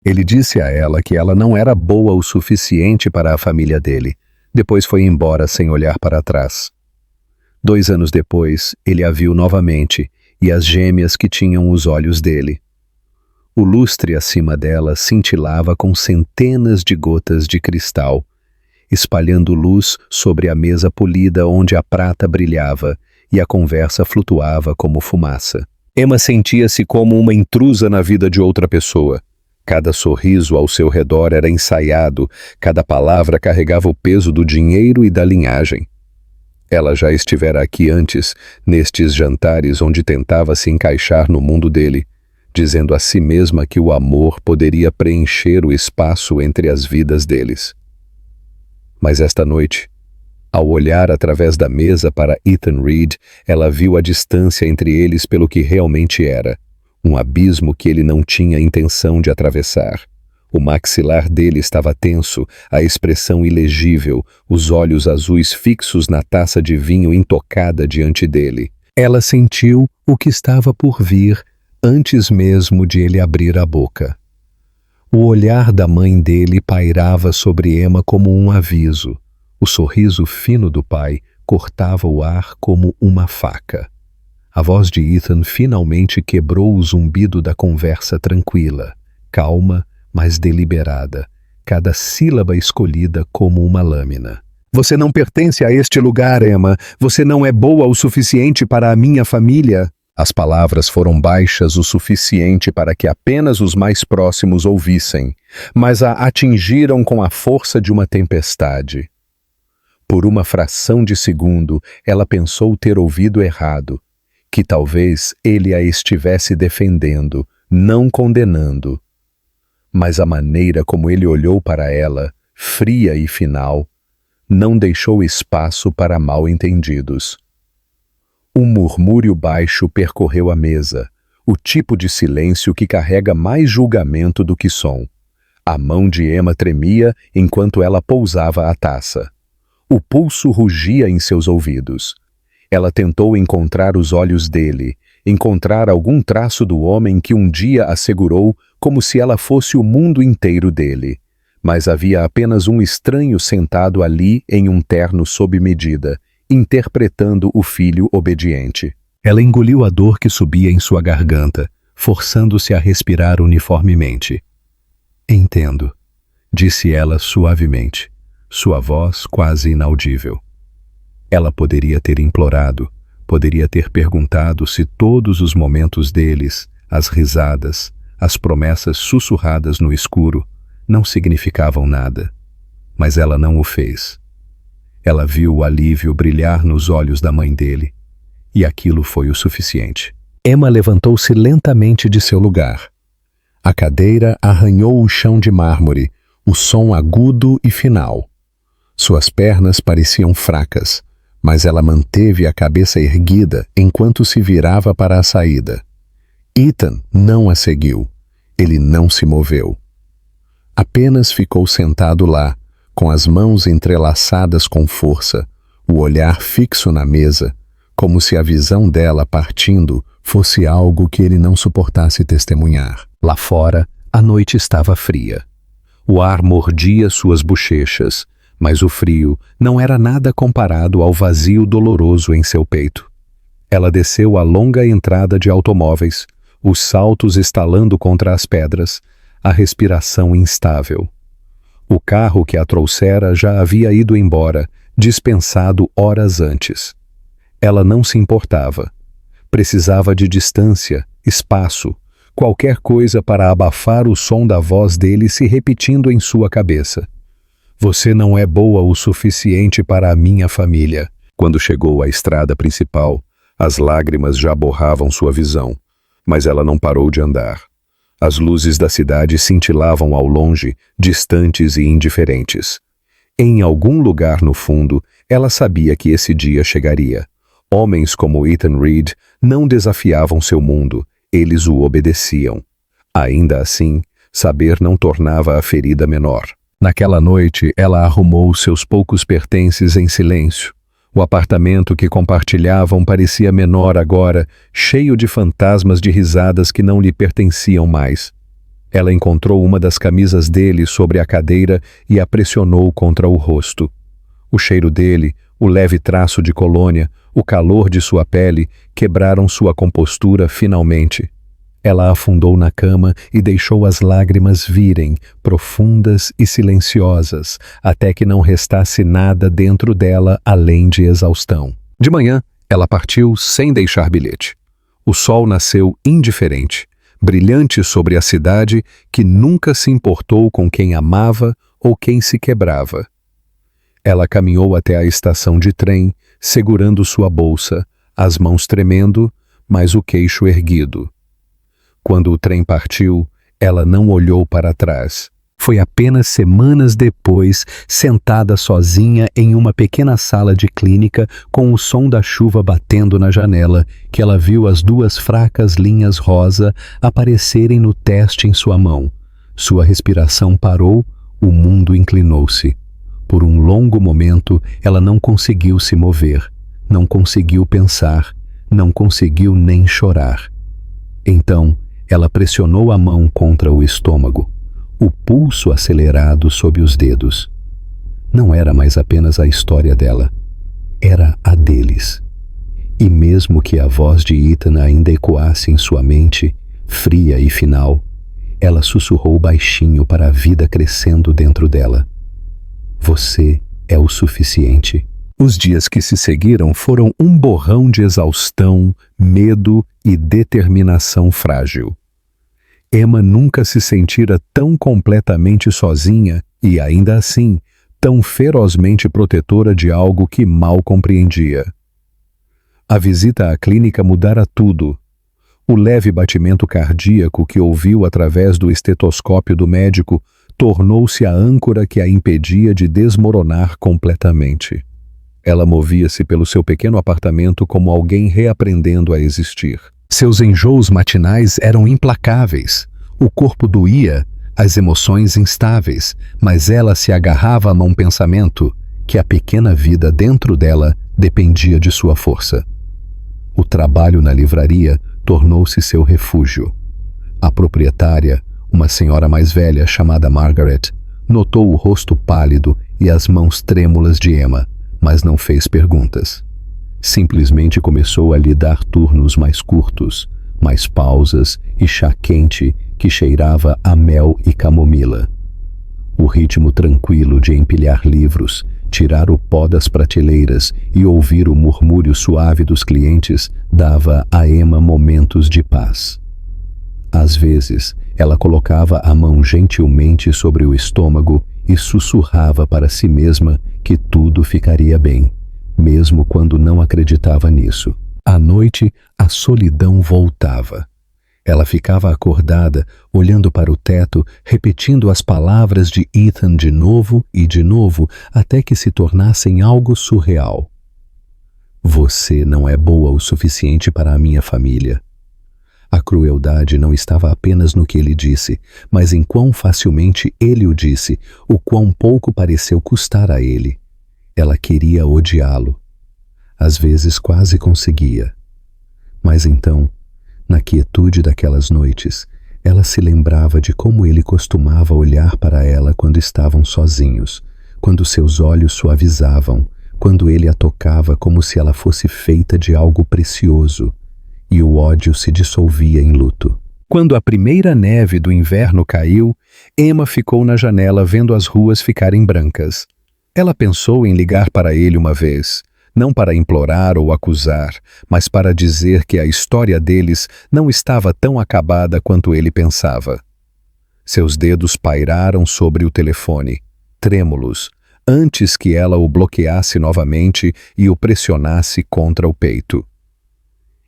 Ele disse a ela que ela não era boa o suficiente para a família dele. Depois foi embora sem olhar para trás. 2 anos depois, ele a viu novamente, e as gêmeas que tinham os olhos dele. O lustre acima dela cintilava com centenas de gotas de cristal, espalhando luz sobre a mesa polida onde a prata brilhava e a conversa flutuava como fumaça. Emma sentia-se como uma intrusa na vida de outra pessoa. Cada sorriso ao seu redor era ensaiado, cada palavra carregava o peso do dinheiro e da linhagem. Ela já estivera aqui antes, nestes jantares onde tentava se encaixar no mundo dele, dizendo a si mesma que o amor poderia preencher o espaço entre as vidas deles. Mas esta noite, ao olhar através da mesa para Ethan Reed, ela viu a distância entre eles pelo que realmente era, um abismo que ele não tinha intenção de atravessar. O maxilar dele estava tenso, a expressão ilegível, os olhos azuis fixos na taça de vinho intocada diante dele. Ela sentiu o que estava por vir antes mesmo de ele abrir a boca. O olhar da mãe dele pairava sobre Emma como um aviso. O sorriso fino do pai cortava o ar como uma faca. A voz de Ethan finalmente quebrou o zumbido da conversa tranquila, calma, mas deliberada, cada sílaba escolhida como uma lâmina. Você não pertence a este lugar, Emma. Você não é boa o suficiente para a minha família. As palavras foram baixas o suficiente para que apenas os mais próximos ouvissem, mas a atingiram com a força de uma tempestade. Por uma fração de segundo, ela pensou ter ouvido errado, que talvez ele a estivesse defendendo, não condenando. Mas a maneira como ele olhou para ela, fria e final, não deixou espaço para mal-entendidos. Um murmúrio baixo percorreu a mesa, o tipo de silêncio que carrega mais julgamento do que som. A mão de Emma tremia enquanto ela pousava a taça. O pulso rugia em seus ouvidos. Ela tentou encontrar os olhos dele, encontrar algum traço do homem que um dia a segurou como se ela fosse o mundo inteiro dele. Mas havia apenas um estranho sentado ali em um terno sob medida, interpretando o filho obediente. Ela engoliu a dor que subia em sua garganta, forçando-se a respirar uniformemente. Entendo, disse ela suavemente, sua voz quase inaudível. Ela poderia ter implorado, poderia ter perguntado se todos os momentos deles, as risadas, as promessas sussurradas no escuro, não significavam nada. Mas ela não o fez. Ela viu o alívio brilhar nos olhos da mãe dele, e aquilo foi o suficiente. Emma levantou-se lentamente de seu lugar. A cadeira arranhou o chão de mármore, o som agudo e final. Suas pernas pareciam fracas, mas ela manteve a cabeça erguida enquanto se virava para a saída. Ethan não a seguiu. Ele não se moveu. Apenas ficou sentado lá, com as mãos entrelaçadas com força, o olhar fixo na mesa, como se a visão dela partindo fosse algo que ele não suportasse testemunhar. Lá fora, a noite estava fria. O ar mordia suas bochechas, mas o frio não era nada comparado ao vazio doloroso em seu peito. Ela desceu a longa entrada de automóveis, os saltos estalando contra as pedras, a respiração instável. O carro que a trouxera já havia ido embora, dispensado horas antes. Ela não se importava. Precisava de distância, espaço, qualquer coisa para abafar o som da voz dele se repetindo em sua cabeça. Você não é boa o suficiente para a minha família. Quando chegou à estrada principal, as lágrimas já borravam sua visão, mas ela não parou de andar. As luzes da cidade cintilavam ao longe, distantes e indiferentes. Em algum lugar no fundo, ela sabia que esse dia chegaria. Homens como Ethan Reed não desafiavam seu mundo, eles o obedeciam. Ainda assim, saber não tornava a ferida menor. Naquela noite, ela arrumou seus poucos pertences em silêncio. O apartamento que compartilhavam parecia menor agora, cheio de fantasmas de risadas que não lhe pertenciam mais. Ela encontrou uma das camisas dele sobre a cadeira e a pressionou contra o rosto. O cheiro dele, o leve traço de colônia, o calor de sua pele quebraram sua compostura finalmente. Ela afundou na cama e deixou as lágrimas virem, profundas e silenciosas, até que não restasse nada dentro dela além de exaustão. De manhã, ela partiu sem deixar bilhete. O sol nasceu indiferente, brilhante sobre a cidade que nunca se importou com quem amava ou quem se quebrava. Ela caminhou até a estação de trem, segurando sua bolsa, as mãos tremendo, mas o queixo erguido. Quando o trem partiu, ela não olhou para trás. Foi apenas semanas depois, sentada sozinha em uma pequena sala de clínica com o som da chuva batendo na janela, que ela viu as duas fracas linhas rosa aparecerem no teste em sua mão. Sua respiração parou, o mundo inclinou-se. Por um longo momento, ela não conseguiu se mover, não conseguiu pensar, não conseguiu nem chorar. Então, ela pressionou a mão contra o estômago, o pulso acelerado sob os dedos. Não era mais apenas a história dela, era a deles. E mesmo que a voz de Ethan ainda ecoasse em sua mente, fria e final, ela sussurrou baixinho para a vida crescendo dentro dela. Você é o suficiente. Os dias que se seguiram foram um borrão de exaustão, medo e determinação frágil. Emma nunca se sentira tão completamente sozinha e, ainda assim, tão ferozmente protetora de algo que mal compreendia. A visita à clínica mudara tudo. O leve batimento cardíaco que ouviu através do estetoscópio do médico tornou-se a âncora que a impedia de desmoronar completamente. Ela movia-se pelo seu pequeno apartamento como alguém reaprendendo a existir. Seus enjoos matinais eram implacáveis. O corpo doía, as emoções instáveis, mas ela se agarrava a um pensamento que a pequena vida dentro dela dependia de sua força. O trabalho na livraria tornou-se seu refúgio. A proprietária, uma senhora mais velha chamada Margaret, notou o rosto pálido e as mãos trêmulas de Emma, mas não fez perguntas. Simplesmente começou a lhe dar turnos mais curtos, mais pausas e chá quente que cheirava a mel e camomila. O ritmo tranquilo de empilhar livros, tirar o pó das prateleiras e ouvir o murmúrio suave dos clientes dava a Emma momentos de paz. Às vezes, ela colocava a mão gentilmente sobre o estômago e sussurrava para si mesma que tudo ficaria bem, mesmo quando não acreditava nisso. À noite, a solidão voltava. Ela ficava acordada, olhando para o teto, repetindo as palavras de Ethan de novo e de novo, até que se tornassem algo surreal. Você não é boa o suficiente para a minha família. A crueldade não estava apenas no que ele disse, mas em quão facilmente ele o disse, o quão pouco pareceu custar a ele. Ela queria odiá-lo. Às vezes quase conseguia. Mas então, na quietude daquelas noites, ela se lembrava de como ele costumava olhar para ela quando estavam sozinhos, quando seus olhos suavizavam, quando ele a tocava como se ela fosse feita de algo precioso, e o ódio se dissolvia em luto. Quando a primeira neve do inverno caiu, Emma ficou na janela vendo as ruas ficarem brancas. Ela pensou em ligar para ele uma vez, não para implorar ou acusar, mas para dizer que a história deles não estava tão acabada quanto ele pensava. Seus dedos pairaram sobre o telefone, trêmulos, antes que ela o bloqueasse novamente e o pressionasse contra o peito.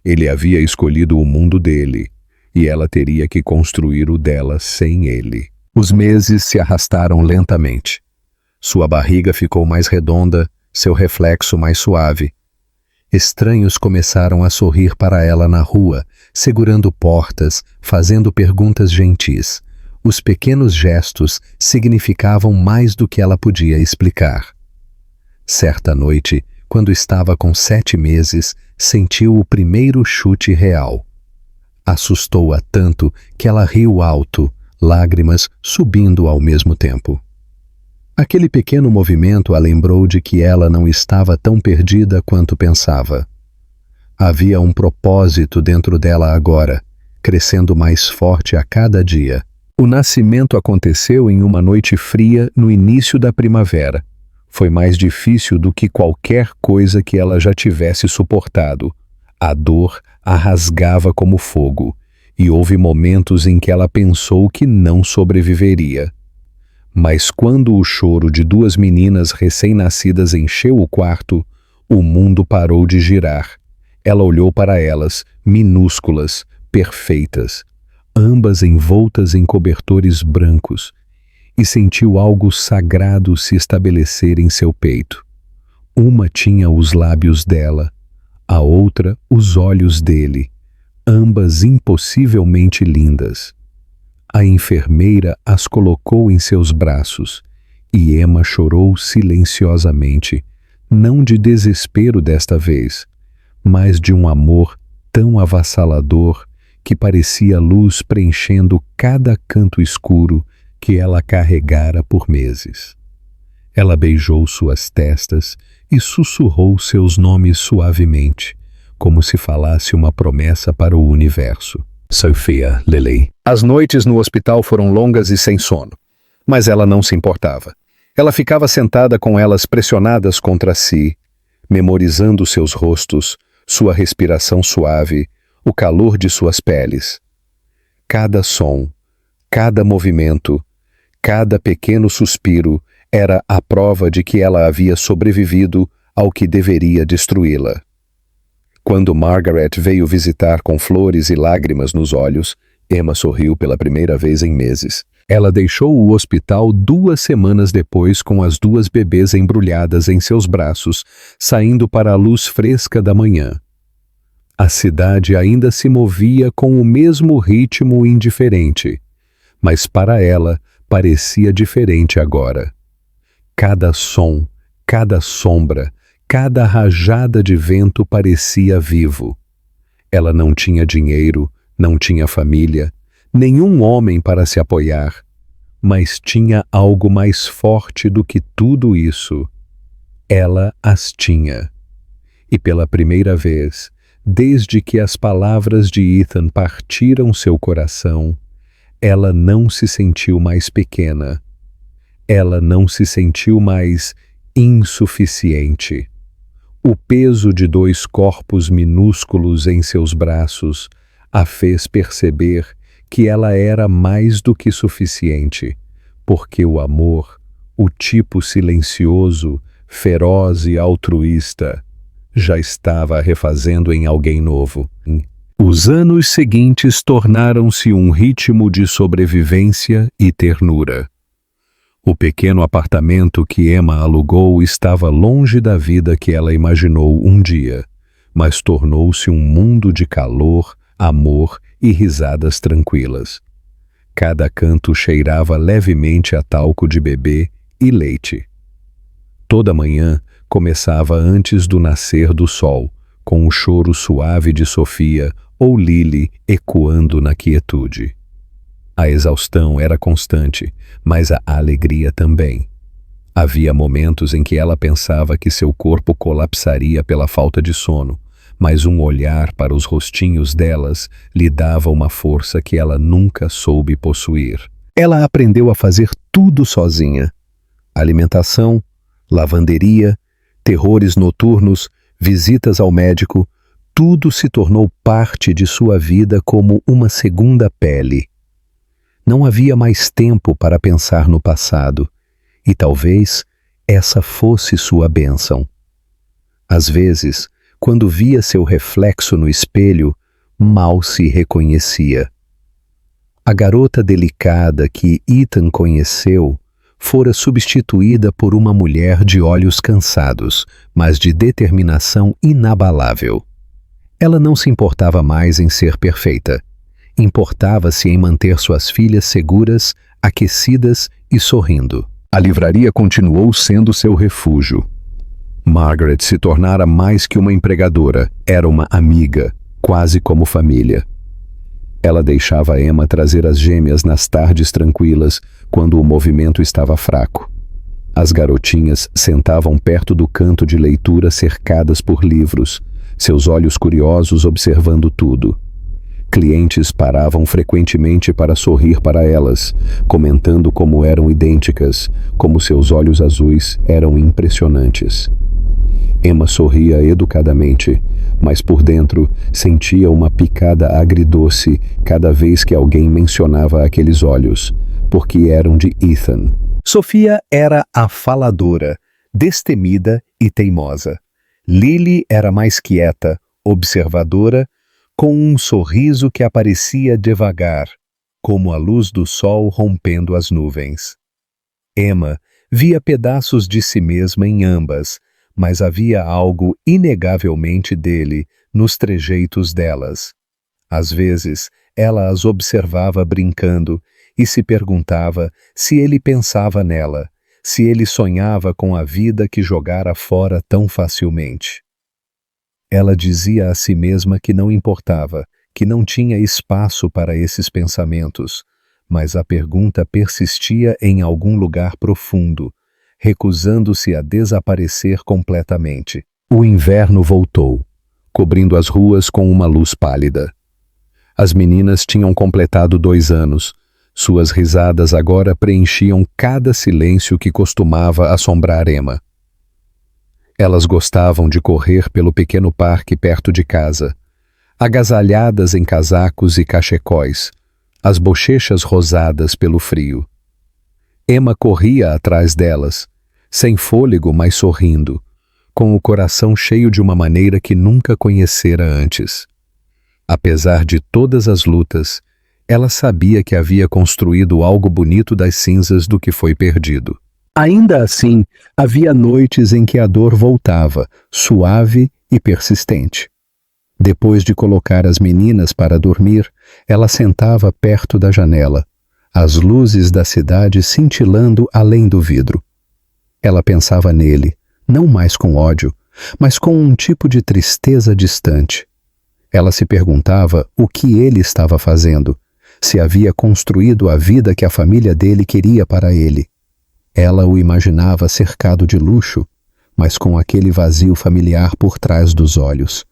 Ele havia escolhido o mundo dele, e ela teria que construir o dela sem ele. Os meses se arrastaram lentamente. Sua barriga ficou mais redonda, seu reflexo mais suave. Estranhos começaram a sorrir para ela na rua, segurando portas, fazendo perguntas gentis. Os pequenos gestos significavam mais do que ela podia explicar. Certa noite, quando estava com 7 meses, sentiu o primeiro chute real. Assustou-a tanto que ela riu alto, lágrimas subindo ao mesmo tempo. Aquele pequeno movimento a lembrou de que ela não estava tão perdida quanto pensava. Havia um propósito dentro dela agora, crescendo mais forte a cada dia. O nascimento aconteceu em uma noite fria no início da primavera. Foi mais difícil do que qualquer coisa que ela já tivesse suportado. A dor a rasgava como fogo, e houve momentos em que ela pensou que não sobreviveria. Mas quando o choro de duas meninas recém-nascidas encheu o quarto, o mundo parou de girar. Ela olhou para elas, minúsculas, perfeitas, ambas envoltas em cobertores brancos, e sentiu algo sagrado se estabelecer em seu peito. Uma tinha os lábios dela, a outra os olhos dele, ambas impossivelmente lindas. A enfermeira as colocou em seus braços, e Emma chorou silenciosamente, não de desespero desta vez, mas de um amor tão avassalador que parecia luz preenchendo cada canto escuro que ela carregara por meses. Ela beijou suas testas e sussurrou seus nomes suavemente, como se falasse uma promessa para o universo. Sophia, Lily. As noites no hospital foram longas e sem sono, mas ela não se importava. Ela ficava sentada com elas pressionadas contra si, memorizando seus rostos, sua respiração suave, o calor de suas peles. Cada som, cada movimento, cada pequeno suspiro era a prova de que ela havia sobrevivido ao que deveria destruí-la. Quando Margaret veio visitar com flores e lágrimas nos olhos, Emma sorriu pela primeira vez em meses. Ela deixou o hospital 2 semanas depois com as 2 bebês embrulhadas em seus braços, saindo para a luz fresca da manhã. A cidade ainda se movia com o mesmo ritmo indiferente, mas para ela parecia diferente agora. Cada som, cada sombra, cada rajada de vento parecia vivo. Ela não tinha dinheiro, não tinha família, nenhum homem para se apoiar, mas tinha algo mais forte do que tudo isso. Ela as tinha. E pela primeira vez, desde que as palavras de Ethan partiram seu coração, ela não se sentiu mais pequena. Ela não se sentiu mais insuficiente. O peso de 2 corpos minúsculos em seus braços a fez perceber que ela era mais do que suficiente, porque o amor, o tipo silencioso, feroz e altruísta, já estava refazendo em alguém novo. Os anos seguintes tornaram-se um ritmo de sobrevivência e ternura. O pequeno apartamento que Emma alugou estava longe da vida que ela imaginou um dia, mas tornou-se um mundo de calor, amor e risadas tranquilas. Cada canto cheirava levemente a talco de bebê e leite. Toda manhã começava antes do nascer do sol, com o choro suave de Sophia ou Lily ecoando na quietude. A exaustão era constante, mas a alegria também. Havia momentos em que ela pensava que seu corpo colapsaria pela falta de sono, mas um olhar para os rostinhos delas lhe dava uma força que ela nunca soube possuir. Ela aprendeu a fazer tudo sozinha. Alimentação, lavanderia, terrores noturnos, visitas ao médico, tudo se tornou parte de sua vida como uma segunda pele. Não havia mais tempo para pensar no passado, e talvez essa fosse sua bênção. Às vezes, quando via seu reflexo no espelho, mal se reconhecia. A garota delicada que Ethan conheceu fora substituída por uma mulher de olhos cansados, mas de determinação inabalável. Ela não se importava mais em ser perfeita. Importava-se em manter suas filhas seguras, aquecidas e sorrindo. A livraria continuou sendo seu refúgio. Margaret se tornara mais que uma empregadora, era uma amiga, quase como família. Ela deixava Emma trazer as gêmeas nas tardes tranquilas, quando o movimento estava fraco. As garotinhas sentavam perto do canto de leitura cercadas por livros, seus olhos curiosos observando tudo. Clientes paravam frequentemente para sorrir para elas, comentando como eram idênticas, como seus olhos azuis eram impressionantes. Emma sorria educadamente, mas por dentro sentia uma picada agridoce cada vez que alguém mencionava aqueles olhos, porque eram de Ethan. Sofia era a faladora, destemida e teimosa. Lily era mais quieta, observadora, com um sorriso que aparecia devagar, como a luz do sol rompendo as nuvens. Emma via pedaços de si mesma em ambas, mas havia algo inegavelmente dele nos trejeitos delas. Às vezes, ela as observava brincando e se perguntava se ele pensava nela, se ele sonhava com a vida que jogara fora tão facilmente. Ela dizia a si mesma que não importava, que não tinha espaço para esses pensamentos, mas a pergunta persistia em algum lugar profundo, recusando-se a desaparecer completamente. O inverno voltou, cobrindo as ruas com uma luz pálida. As meninas tinham completado 2 anos. Suas risadas agora preenchiam cada silêncio que costumava assombrar Emma. Elas gostavam de correr pelo pequeno parque perto de casa, agasalhadas em casacos e cachecóis, as bochechas rosadas pelo frio. Emma corria atrás delas, sem fôlego, mas sorrindo, com o coração cheio de uma maneira que nunca conhecera antes. Apesar de todas as lutas, ela sabia que havia construído algo bonito das cinzas do que foi perdido. Ainda assim, havia noites em que a dor voltava, suave e persistente. Depois de colocar as meninas para dormir, ela sentava perto da janela, as luzes da cidade cintilando além do vidro. Ela pensava nele, não mais com ódio, mas com um tipo de tristeza distante. Ela se perguntava o que ele estava fazendo, se havia construído a vida que a família dele queria para ele. Ela o imaginava cercado de luxo, mas com aquele vazio familiar por trás dos olhos.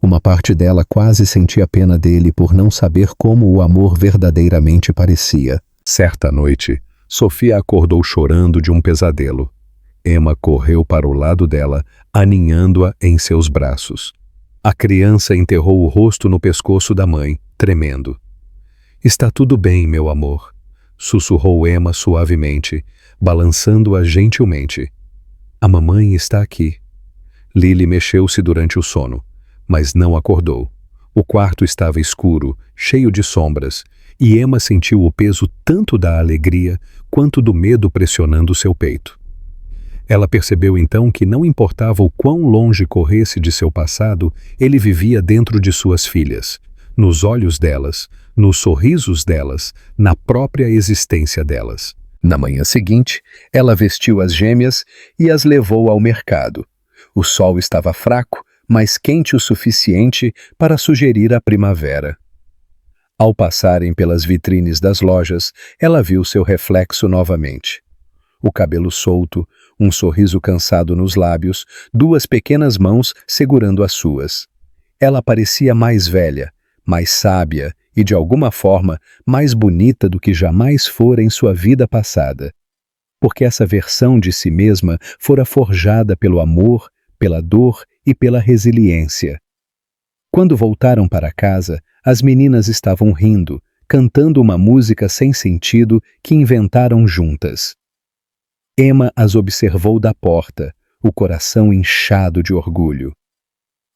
Uma parte dela quase sentia pena dele por não saber como o amor verdadeiramente parecia. Certa noite, Sofia acordou chorando de um pesadelo. Emma correu para o lado dela, aninhando-a em seus braços. A criança enterrou o rosto no pescoço da mãe, tremendo. "Está tudo bem, meu amor", sussurrou Emma suavemente, balançando-a gentilmente. "A mamãe está aqui." Lily mexeu-se durante o sono, mas não acordou. O quarto estava escuro, cheio de sombras, e Emma sentiu o peso tanto da alegria quanto do medo pressionando seu peito. Ela percebeu então que não importava o quão longe corresse de seu passado, ele vivia dentro de suas filhas, nos olhos delas, nos sorrisos delas, na própria existência delas. Na manhã seguinte, ela vestiu as gêmeas e as levou ao mercado. O sol estava fraco, mas quente o suficiente para sugerir a primavera. Ao passarem pelas vitrines das lojas, ela viu seu reflexo novamente. O cabelo solto, um sorriso cansado nos lábios, 2 pequenas mãos segurando as suas. Ela parecia mais velha, mais sábia e, de alguma forma, mais bonita do que jamais fora em sua vida passada. Porque essa versão de si mesma fora forjada pelo amor, pela dor e pela resiliência. Quando voltaram para casa, as meninas estavam rindo, cantando uma música sem sentido que inventaram juntas. Emma as observou da porta, o coração inchado de orgulho.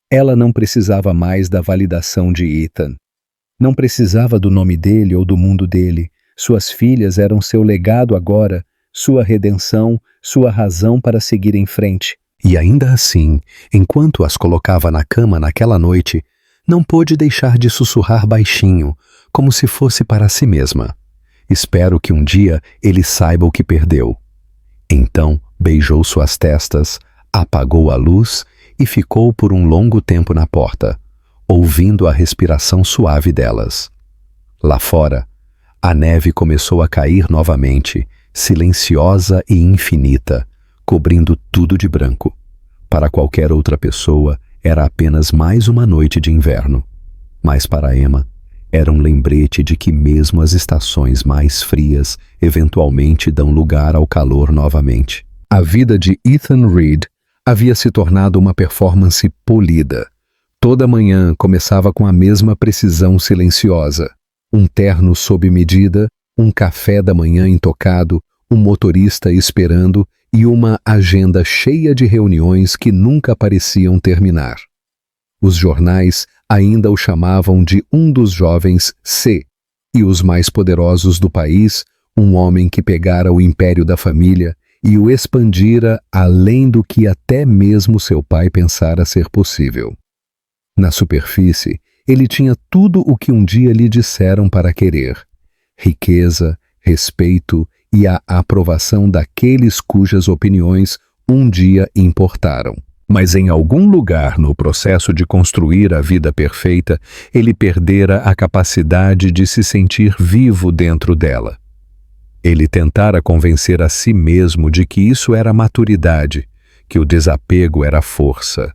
Ela não precisava mais da validação de Ethan. Não precisava do nome dele ou do mundo dele. Suas filhas eram seu legado agora, sua redenção, sua razão para seguir em frente. E ainda assim, enquanto as colocava na cama naquela noite, não pôde deixar de sussurrar baixinho, como se fosse para si mesma. Espero que um dia ele saiba o que perdeu. Então beijou suas testas, apagou a luz e ficou por um longo tempo na porta, ouvindo a respiração suave delas. Lá fora, a neve começou a cair novamente, silenciosa e infinita, cobrindo tudo de branco. Para qualquer outra pessoa, era apenas mais uma noite de inverno. Mas para Emma, era um lembrete de que mesmo as estações mais frias eventualmente dão lugar ao calor novamente. A vida de Ethan Reed havia se tornado uma performance polida. Toda manhã começava com a mesma precisão silenciosa. Um terno sob medida, um café da manhã intocado, um motorista esperando e uma agenda cheia de reuniões que nunca pareciam terminar. Os jornais ainda o chamavam de um dos jovens C, e os mais poderosos do país, um homem que pegara o império da família e o expandira além do que até mesmo seu pai pensara ser possível. Na superfície, ele tinha tudo o que um dia lhe disseram para querer: riqueza, respeito e a aprovação daqueles cujas opiniões um dia importaram. Mas em algum lugar no processo de construir a vida perfeita, ele perdera a capacidade de se sentir vivo dentro dela. Ele tentara convencer a si mesmo de que isso era maturidade, que o desapego era força.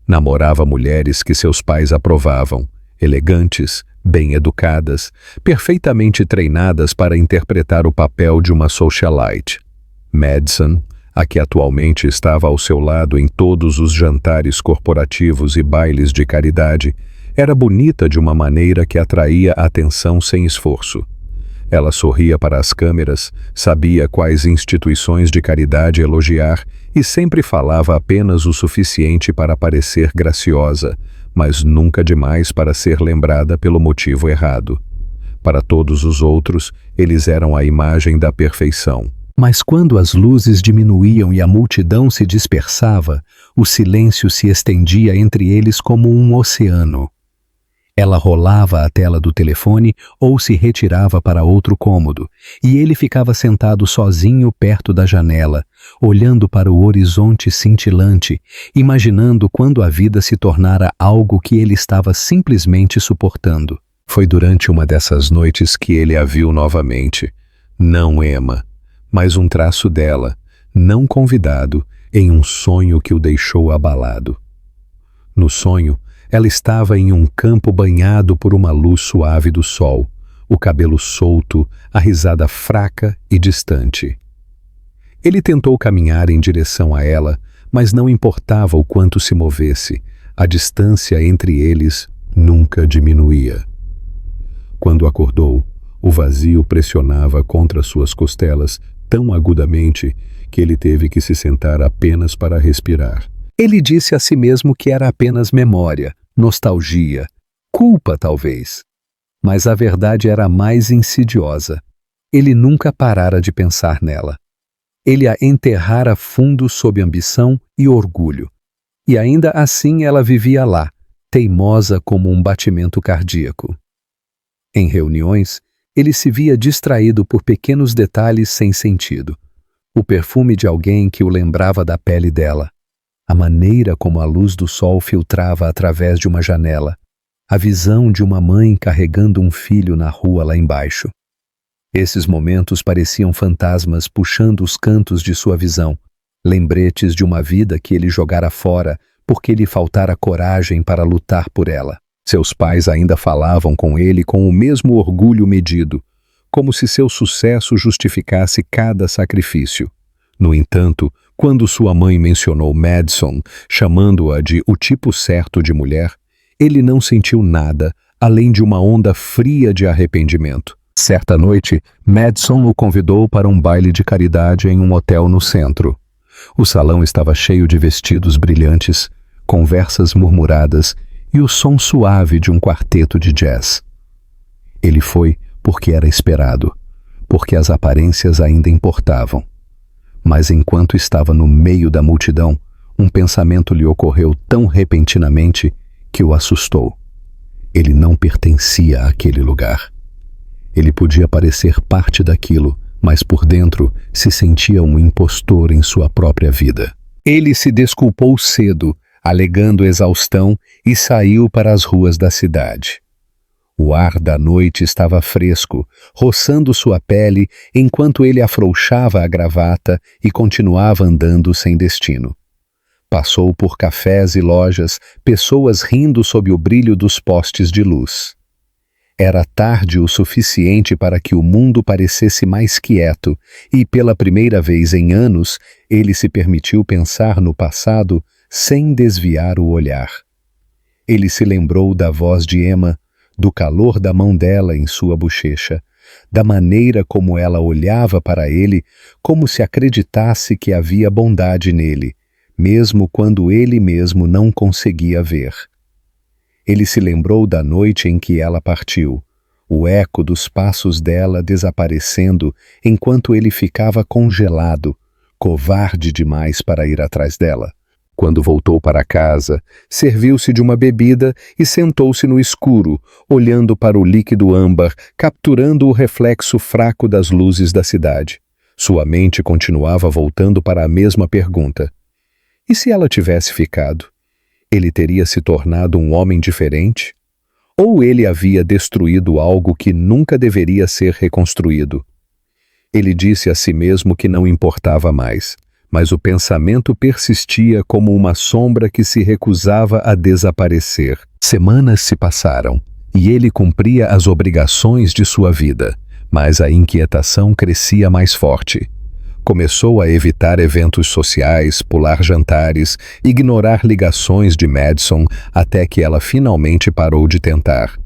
Namorava mulheres que seus pais aprovavam, elegantes, bem educadas, perfeitamente treinadas para interpretar o papel de uma socialite. Madison, a que atualmente estava ao seu lado em todos os jantares corporativos e bailes de caridade, era bonita de uma maneira que atraía a atenção sem esforço. Ela sorria para as câmeras, sabia quais instituições de caridade elogiar e sempre falava apenas o suficiente para parecer graciosa, mas nunca demais para ser lembrada pelo motivo errado. Para todos os outros, eles eram a imagem da perfeição. Mas quando as luzes diminuíam e a multidão se dispersava, o silêncio se estendia entre eles como um oceano. Ela rolava a tela do telefone ou se retirava para outro cômodo, e ele ficava sentado sozinho perto da janela, olhando para o horizonte cintilante, imaginando quando a vida se tornara algo que ele estava simplesmente suportando. Foi durante uma dessas noites que ele a viu novamente. Não Emma, mas um traço dela, não convidado, em um sonho que o deixou abalado. No sonho, ela estava em um campo banhado por uma luz suave do sol, o cabelo solto, a risada fraca e distante. Ele tentou caminhar em direção a ela, mas não importava o quanto se movesse, a distância entre eles nunca diminuía. Quando acordou, o vazio pressionava contra suas costelas tão agudamente que ele teve que se sentar apenas para respirar. Ele disse a si mesmo que era apenas memória, nostalgia, culpa talvez. Mas a verdade era mais insidiosa. Ele nunca parara de pensar nela. Ele a enterrara fundo sob ambição e orgulho. E ainda assim ela vivia lá, teimosa como um batimento cardíaco. Em reuniões, ele se via distraído por pequenos detalhes sem sentido. O perfume de alguém que o lembrava da pele dela. A maneira como a luz do sol filtrava através de uma janela. A visão de uma mãe carregando um filho na rua lá embaixo. Esses momentos pareciam fantasmas puxando os cantos de sua visão, lembretes de uma vida que ele jogara fora porque lhe faltara coragem para lutar por ela. Seus pais ainda falavam com ele com o mesmo orgulho medido, como se seu sucesso justificasse cada sacrifício. No entanto, quando sua mãe mencionou Madison, chamando-a de o tipo certo de mulher, ele não sentiu nada além de uma onda fria de arrependimento. Certa noite, Madison o convidou para um baile de caridade em um hotel no centro. O salão estava cheio de vestidos brilhantes, conversas murmuradas e o som suave de um quarteto de jazz. Ele foi porque era esperado, porque as aparências ainda importavam. Mas enquanto estava no meio da multidão, um pensamento lhe ocorreu tão repentinamente que o assustou. Ele não pertencia àquele lugar. Ele podia parecer parte daquilo, mas por dentro se sentia um impostor em sua própria vida. Ele se desculpou cedo, alegando exaustão, e saiu para as ruas da cidade. O ar da noite estava fresco, roçando sua pele enquanto ele afrouxava a gravata e continuava andando sem destino. Passou por cafés e lojas, pessoas rindo sob o brilho dos postes de luz. Era tarde o suficiente para que o mundo parecesse mais quieto e, pela primeira vez em anos, ele se permitiu pensar no passado sem desviar o olhar. Ele se lembrou da voz de Emma, do calor da mão dela em sua bochecha, da maneira como ela olhava para ele, como se acreditasse que havia bondade nele, mesmo quando ele mesmo não conseguia ver. Ele se lembrou da noite em que ela partiu, o eco dos passos dela desaparecendo enquanto ele ficava congelado, covarde demais para ir atrás dela. Quando voltou para casa, serviu-se de uma bebida e sentou-se no escuro, olhando para o líquido âmbar, capturando o reflexo fraco das luzes da cidade. Sua mente continuava voltando para a mesma pergunta. E se ela tivesse ficado? Ele teria se tornado um homem diferente? Ou ele havia destruído algo que nunca deveria ser reconstruído? Ele disse a si mesmo que não importava mais, mas o pensamento persistia como uma sombra que se recusava a desaparecer. Semanas se passaram, e ele cumpria as obrigações de sua vida, mas a inquietação crescia mais forte. Começou a evitar eventos sociais, pular jantares, ignorar ligações de Madison até que ela finalmente parou de tentar.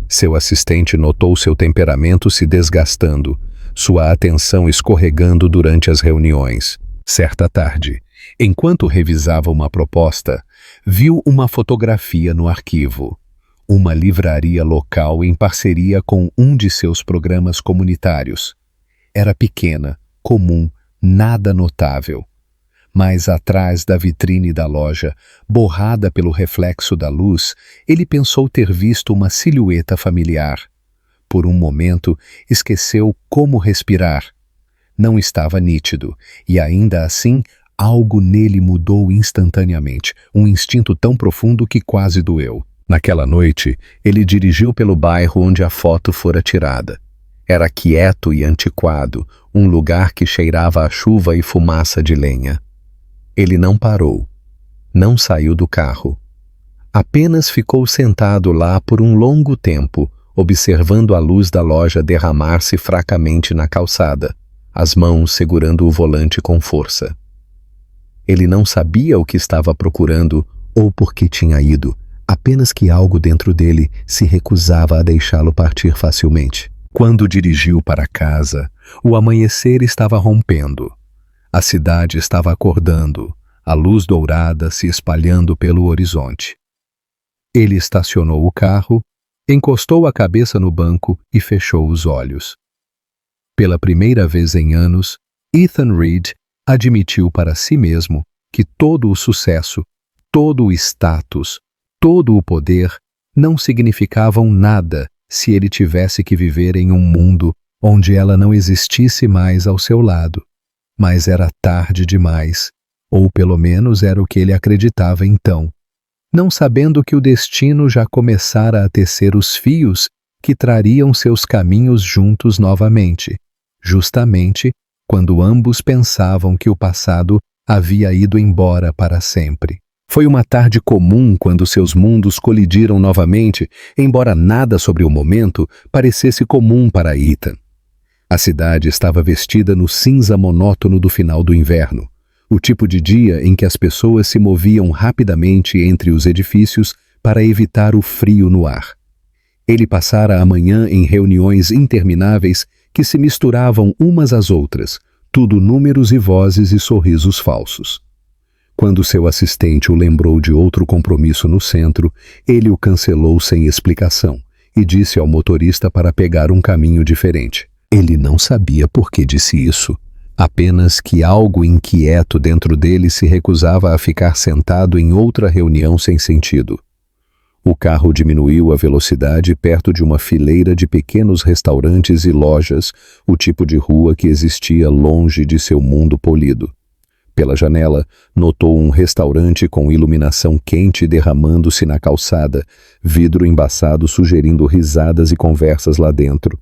Seu assistente notou seu temperamento se desgastando, sua atenção escorregando durante as reuniões. Certa tarde, enquanto revisava uma proposta, viu uma fotografia no arquivo. Uma livraria local em parceria com um de seus programas comunitários. Era pequena, comum, nada notável. Mas atrás da vitrine da loja, borrada pelo reflexo da luz, ele pensou ter visto uma silhueta familiar. Por um momento, esqueceu como respirar. Não estava nítido, e ainda assim, algo nele mudou instantaneamente, um instinto tão profundo que quase doeu. Naquela noite, ele dirigiu pelo bairro onde a foto fora tirada. Era quieto e antiquado, um lugar que cheirava a chuva e fumaça de lenha. Ele não parou, não saiu do carro. Apenas ficou sentado lá por um longo tempo, observando a luz da loja derramar-se fracamente na calçada, as mãos segurando o volante com força. Ele não sabia o que estava procurando ou por que tinha ido, apenas que algo dentro dele se recusava a deixá-lo partir facilmente. Quando dirigiu para casa, o amanhecer estava rompendo. A cidade estava acordando, a luz dourada se espalhando pelo horizonte. Ele estacionou o carro, encostou a cabeça no banco e fechou os olhos. Pela primeira vez em anos, Ethan Reed admitiu para si mesmo que todo o sucesso, todo o status, todo o poder não significavam nada se ele tivesse que viver em um mundo onde ela não existisse mais ao seu lado. Mas era tarde demais, ou pelo menos era o que ele acreditava então, não sabendo que o destino já começara a tecer os fios que trariam seus caminhos juntos novamente, justamente quando ambos pensavam que o passado havia ido embora para sempre. Foi uma tarde comum quando seus mundos colidiram novamente, embora nada sobre o momento parecesse comum para Ethan. A cidade estava vestida no cinza monótono do final do inverno, o tipo de dia em que as pessoas se moviam rapidamente entre os edifícios para evitar o frio no ar. Ele passara a manhã em reuniões intermináveis que se misturavam umas às outras, tudo números e vozes e sorrisos falsos. Quando seu assistente o lembrou de outro compromisso no centro, ele o cancelou sem explicação e disse ao motorista para pegar um caminho diferente. Ele não sabia por que disse isso, apenas que algo inquieto dentro dele se recusava a ficar sentado em outra reunião sem sentido. O carro diminuiu a velocidade perto de uma fileira de pequenos restaurantes e lojas, o tipo de rua que existia longe de seu mundo polido. Pela janela, notou um restaurante com iluminação quente derramando-se na calçada, vidro embaçado sugerindo risadas e conversas lá dentro.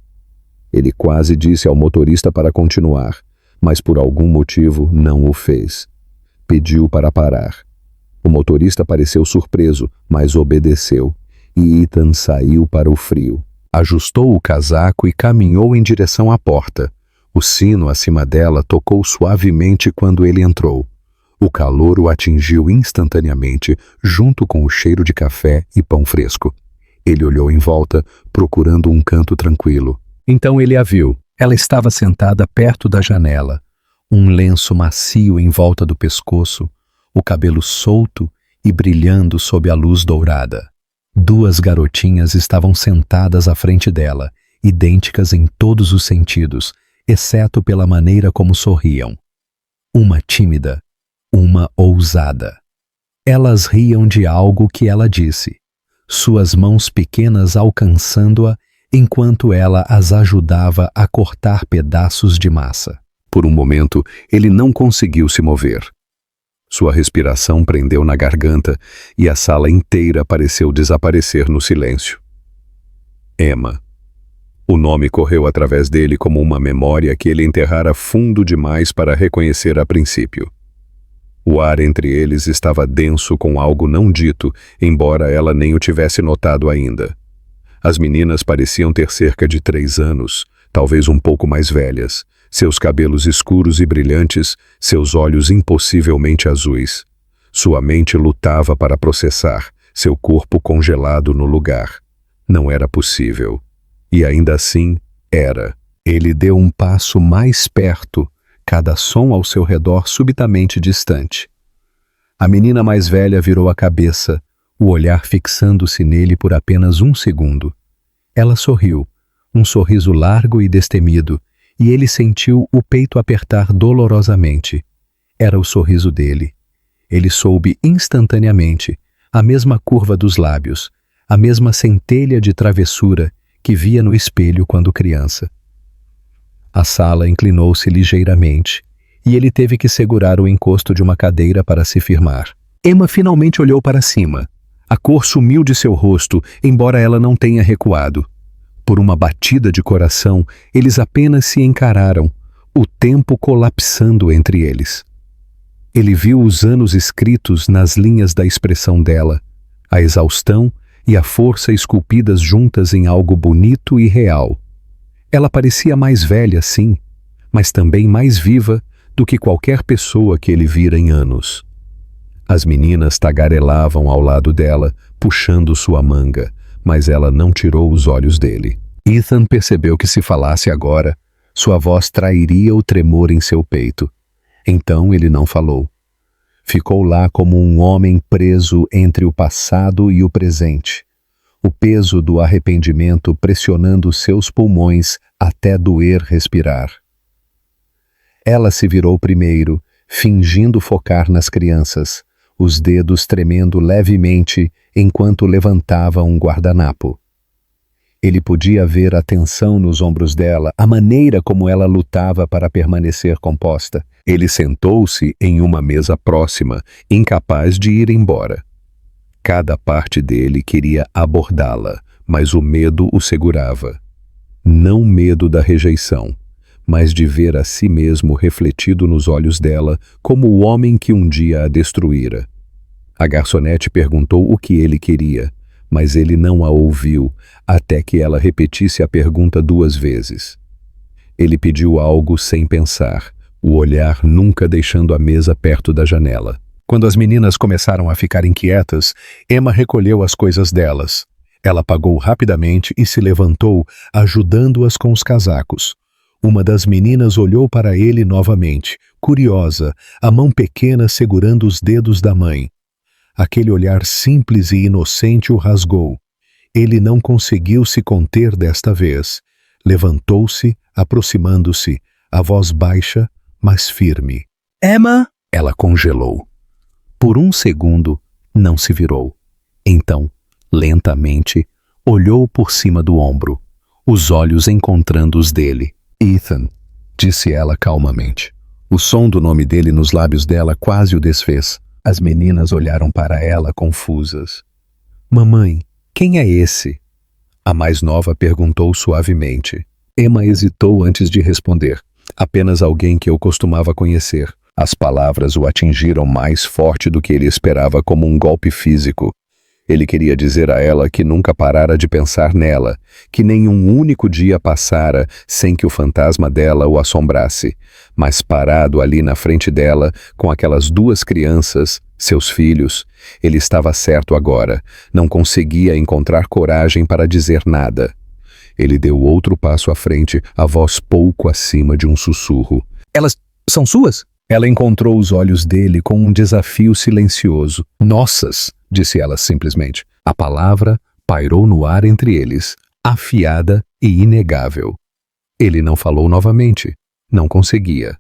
Ele quase disse ao motorista para continuar, mas por algum motivo não o fez. Pediu para parar. O motorista pareceu surpreso, mas obedeceu, e Ethan saiu para o frio. Ajustou o casaco e caminhou em direção à porta. O sino acima dela tocou suavemente quando ele entrou. O calor o atingiu instantaneamente, junto com o cheiro de café e pão fresco. Ele olhou em volta, procurando um canto tranquilo. Então ele a viu. Ela estava sentada perto da janela, um lenço macio em volta do pescoço, o cabelo solto e brilhando sob a luz dourada. Duas garotinhas estavam sentadas à frente dela, idênticas em todos os sentidos, exceto pela maneira como sorriam. Uma tímida, uma ousada. Elas riam de algo que ela disse, suas mãos pequenas alcançando-a enquanto ela as ajudava a cortar pedaços de massa. Por um momento, ele não conseguiu se mover. Sua respiração prendeu na garganta e a sala inteira pareceu desaparecer no silêncio. Emma. O nome correu através dele como uma memória que ele enterrara fundo demais para reconhecer a princípio. O ar entre eles estava denso com algo não dito, embora ela nem o tivesse notado ainda. As meninas pareciam ter cerca de 3 anos, talvez um pouco mais velhas, seus cabelos escuros e brilhantes, seus olhos impossivelmente azuis. Sua mente lutava para processar, seu corpo congelado no lugar. Não era possível. E ainda assim, era. Ele deu um passo mais perto, cada som ao seu redor subitamente distante. A menina mais velha virou a cabeça, o olhar fixando-se nele por apenas um segundo. Ela sorriu, um sorriso largo e destemido, e ele sentiu o peito apertar dolorosamente. Era o sorriso dele. Ele soube instantaneamente, a mesma curva dos lábios, a mesma centelha de travessura que via no espelho quando criança. A sala inclinou-se ligeiramente, e ele teve que segurar o encosto de uma cadeira para se firmar. Emma finalmente olhou para cima. A cor sumiu de seu rosto, embora ela não tenha recuado. Por uma batida de coração, eles apenas se encararam, o tempo colapsando entre eles. Ele viu os anos escritos nas linhas da expressão dela, a exaustão e a força esculpidas juntas em algo bonito e real. Ela parecia mais velha, sim, mas também mais viva do que qualquer pessoa que ele vira em anos. As meninas tagarelavam ao lado dela, puxando sua manga, mas ela não tirou os olhos dele. Ethan percebeu que se falasse agora, sua voz trairia o tremor em seu peito. Então ele não falou. Ficou lá como um homem preso entre o passado e o presente, o peso do arrependimento pressionando seus pulmões até doer respirar. Ela se virou primeiro, fingindo focar nas crianças, os dedos tremendo levemente enquanto levantava um guardanapo. Ele podia ver a tensão nos ombros dela, a maneira como ela lutava para permanecer composta. Ele sentou-se em uma mesa próxima, incapaz de ir embora. Cada parte dele queria abordá-la, mas o medo o segurava. Não medo da rejeição, mas de ver a si mesmo refletido nos olhos dela como o homem que um dia a destruíra. A garçonete perguntou o que ele queria, mas ele não a ouviu até que ela repetisse a pergunta 2 vezes. Ele pediu algo sem pensar, o olhar nunca deixando a mesa perto da janela. Quando as meninas começaram a ficar inquietas, Emma recolheu as coisas delas. Ela pagou rapidamente e se levantou, ajudando-as com os casacos. Uma das meninas olhou para ele novamente, curiosa, a mão pequena segurando os dedos da mãe. Aquele olhar simples e inocente o rasgou. Ele não conseguiu se conter desta vez. Levantou-se, aproximando-se, a voz baixa, mas firme. Emma! Ela congelou. Por um segundo, não se virou. Então, lentamente, olhou por cima do ombro, os olhos encontrando os dele. Ethan, disse ela calmamente, O som do nome dele nos lábios dela quase o desfez. As meninas olharam para ela confusas. Mamãe, quem é esse? A mais nova perguntou suavemente. Emma hesitou antes de responder. Apenas alguém que eu costumava conhecer. As palavras o atingiram mais forte do que ele esperava, como um golpe físico. Ele queria dizer a ela que nunca parara de pensar nela, que nenhum único dia passara sem que o fantasma dela o assombrasse. Mas parado ali na frente dela, com aquelas duas crianças, seus filhos, ele estava certo agora. Não conseguia encontrar coragem para dizer nada. Ele deu outro passo à frente, a voz pouco acima de um sussurro. Elas são suas? Ela encontrou os olhos dele com um desafio silencioso. Nossas, disse ela simplesmente. A palavra pairou no ar entre eles, afiada e inegável. Ele não falou novamente. Não conseguia.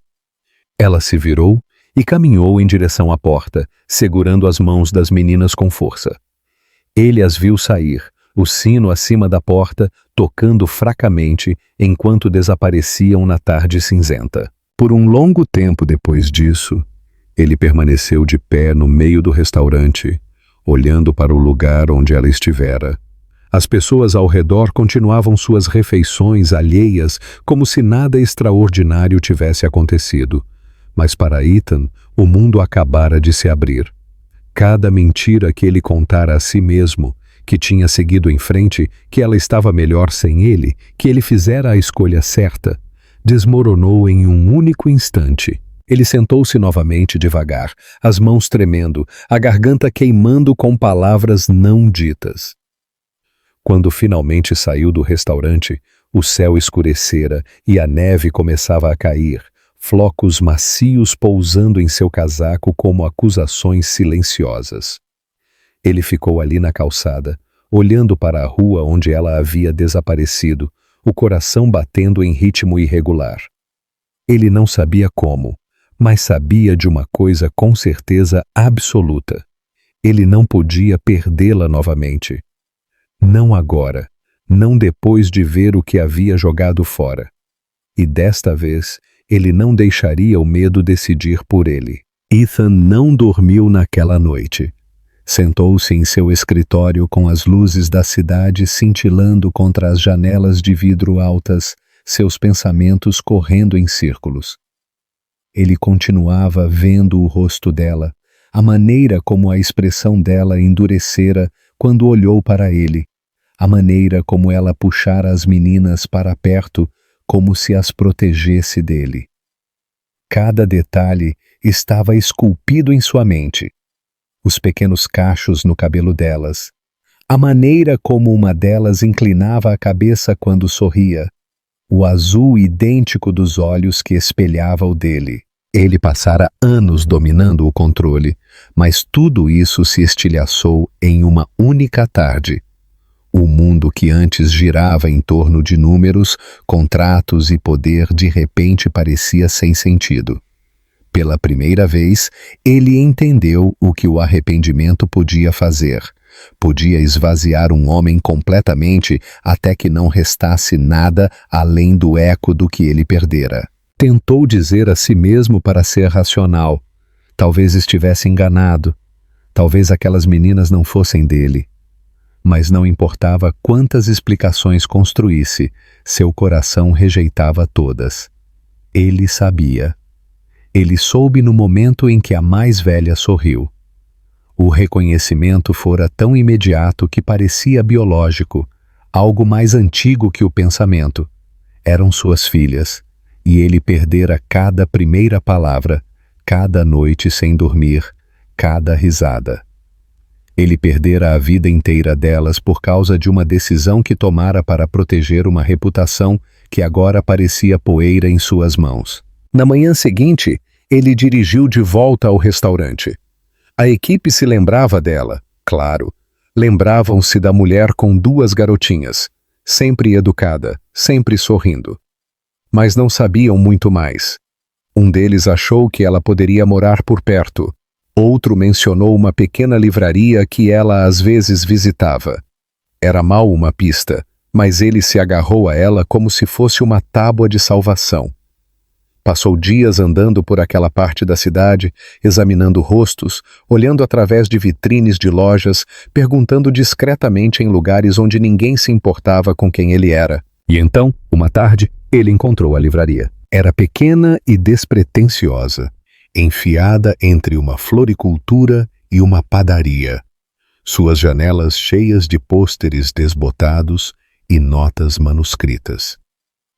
Ela se virou e caminhou em direção à porta, segurando as mãos das meninas com força. Ele as viu sair, o sino acima da porta tocando fracamente enquanto desapareciam na tarde cinzenta. Por um longo tempo depois disso, ele permaneceu de pé no meio do restaurante, olhando para o lugar onde ela estivera. As pessoas ao redor continuavam suas refeições alheias, como se nada extraordinário tivesse acontecido. Mas para Ethan, o mundo acabara de se abrir. Cada mentira que ele contara a si mesmo, que tinha seguido em frente, que ela estava melhor sem ele, que ele fizera a escolha certa, desmoronou em um único instante. Ele sentou-se novamente devagar, as mãos tremendo, a garganta queimando com palavras não ditas. Quando finalmente saiu do restaurante, o céu escurecera e a neve começava a cair, flocos macios pousando em seu casaco como acusações silenciosas. Ele ficou ali na calçada, olhando para a rua onde ela havia desaparecido, o coração batendo em ritmo irregular. Ele não sabia como, mas sabia de uma coisa com certeza absoluta. Ele não podia perdê-la novamente. Não agora, não depois de ver o que havia jogado fora. E desta vez, ele não deixaria o medo decidir por ele. Ethan não dormiu naquela noite. Sentou-se em seu escritório com as luzes da cidade cintilando contra as janelas de vidro altas, seus pensamentos correndo em círculos. Ele continuava vendo o rosto dela, a maneira como a expressão dela endurecera quando olhou para ele, a maneira como ela puxara as meninas para perto como se as protegesse dele. Cada detalhe estava esculpido em sua mente. Os pequenos cachos no cabelo delas, a maneira como uma delas inclinava a cabeça quando sorria, o azul idêntico dos olhos que espelhava o dele. Ele passara anos dominando o controle, mas tudo isso se estilhaçou em uma única tarde. O mundo que antes girava em torno de números, contratos e poder de repente parecia sem sentido. Pela primeira vez, ele entendeu o que o arrependimento podia fazer. Podia esvaziar um homem completamente até que não restasse nada além do eco do que ele perdera. Tentou dizer a si mesmo para ser racional. Talvez estivesse enganado. Talvez aquelas meninas não fossem dele. Mas não importava quantas explicações construísse, seu coração rejeitava todas. Ele sabia. Ele soube no momento em que a mais velha sorriu. O reconhecimento fora tão imediato que parecia biológico, algo mais antigo que o pensamento. Eram suas filhas, e ele perdera cada primeira palavra, cada noite sem dormir, cada risada. Ele perdera a vida inteira delas por causa de uma decisão que tomara para proteger uma reputação que agora parecia poeira em suas mãos. Na manhã seguinte, ele dirigiu de volta ao restaurante. A equipe se lembrava dela, claro. Lembravam-se da mulher com duas garotinhas, sempre educada, sempre sorrindo. Mas não sabiam muito mais. Um deles achou que ela poderia morar por perto. Outro mencionou uma pequena livraria que ela às vezes visitava. Era mal uma pista, mas ele se agarrou a ela como se fosse uma tábua de salvação. Passou dias andando por aquela parte da cidade, examinando rostos, olhando através de vitrines de lojas, perguntando discretamente em lugares onde ninguém se importava com quem ele era. E então, uma tarde, ele encontrou a livraria. Era pequena e despretensiosa, enfiada entre uma floricultura e uma padaria. Suas janelas cheias de pôsteres desbotados e notas manuscritas.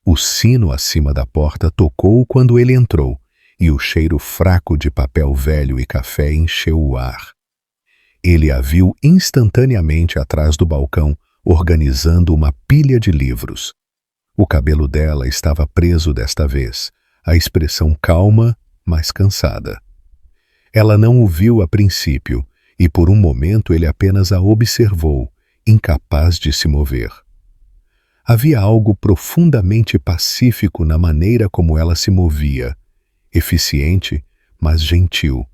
O sino acima da porta tocou quando ele entrou, e o cheiro fraco de papel velho e café encheu o ar. Ele a viu instantaneamente atrás do balcão, organizando uma pilha de livros. O cabelo dela estava preso desta vez, a expressão calma, mas cansada. Ela não o viu a princípio, e por um momento ele apenas a observou, incapaz de se mover. Havia algo profundamente pacífico na maneira como ela se movia, eficiente, mas gentil,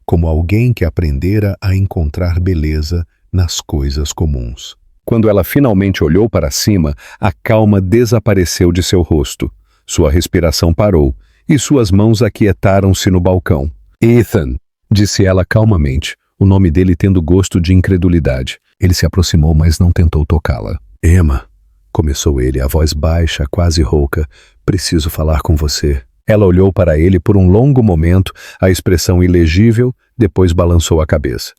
como alguém que aprendera a encontrar beleza nas coisas comuns. Quando ela finalmente olhou para cima, a calma desapareceu de seu rosto. Sua respiração parou, e suas mãos aquietaram-se no balcão. "Ethan", disse ela calmamente, o nome dele tendo gosto de incredulidade. Ele se aproximou, mas não tentou tocá-la. "Emma", começou ele, a voz baixa, quase rouca, "preciso falar com você." Ela olhou para ele por um longo momento, a expressão ilegível, depois balançou a cabeça.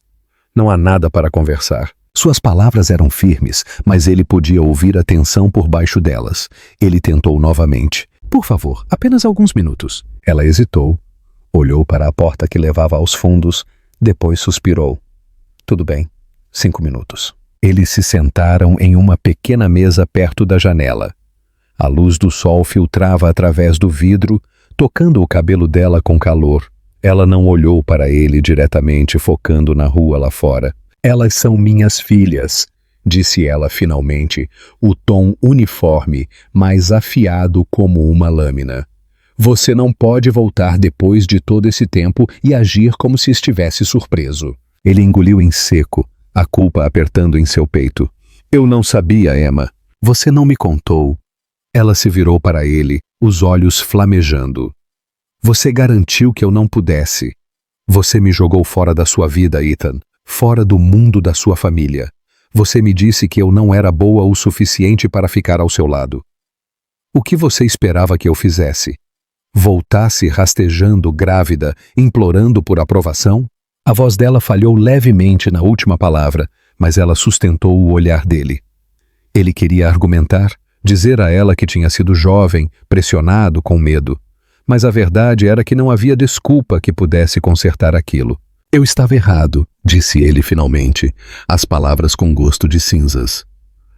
Não há nada para conversar. Suas palavras eram firmes, mas ele podia ouvir a tensão por baixo delas. Ele tentou novamente. "Por favor, apenas alguns minutos." Ela hesitou, olhou para a porta que levava aos fundos, depois suspirou. "Tudo bem, 5 minutos." Eles se sentaram em uma pequena mesa perto da janela. A luz do sol filtrava através do vidro, tocando o cabelo dela com calor. Ela não olhou para ele diretamente, focando na rua lá fora. "Elas são minhas filhas", disse ela finalmente, o tom uniforme, mas afiado como uma lâmina. "Você não pode voltar depois de todo esse tempo e agir como se estivesse surpreso." Ele engoliu em seco, a culpa apertando em seu peito. "Eu não sabia, Emma. Você não me contou." Ela se virou para ele, os olhos flamejando. "Você garantiu que eu não pudesse. Você me jogou fora da sua vida, Ethan, fora do mundo da sua família. Você me disse que eu não era boa o suficiente para ficar ao seu lado. O que você esperava que eu fizesse? Voltasse rastejando, grávida, implorando por aprovação?" A voz dela falhou levemente na última palavra, mas ela sustentou o olhar dele. Ele queria argumentar, dizer a ela que tinha sido jovem, pressionado, com medo. Mas a verdade era que não havia desculpa que pudesse consertar aquilo. "Eu estava errado", disse ele finalmente, as palavras com gosto de cinzas.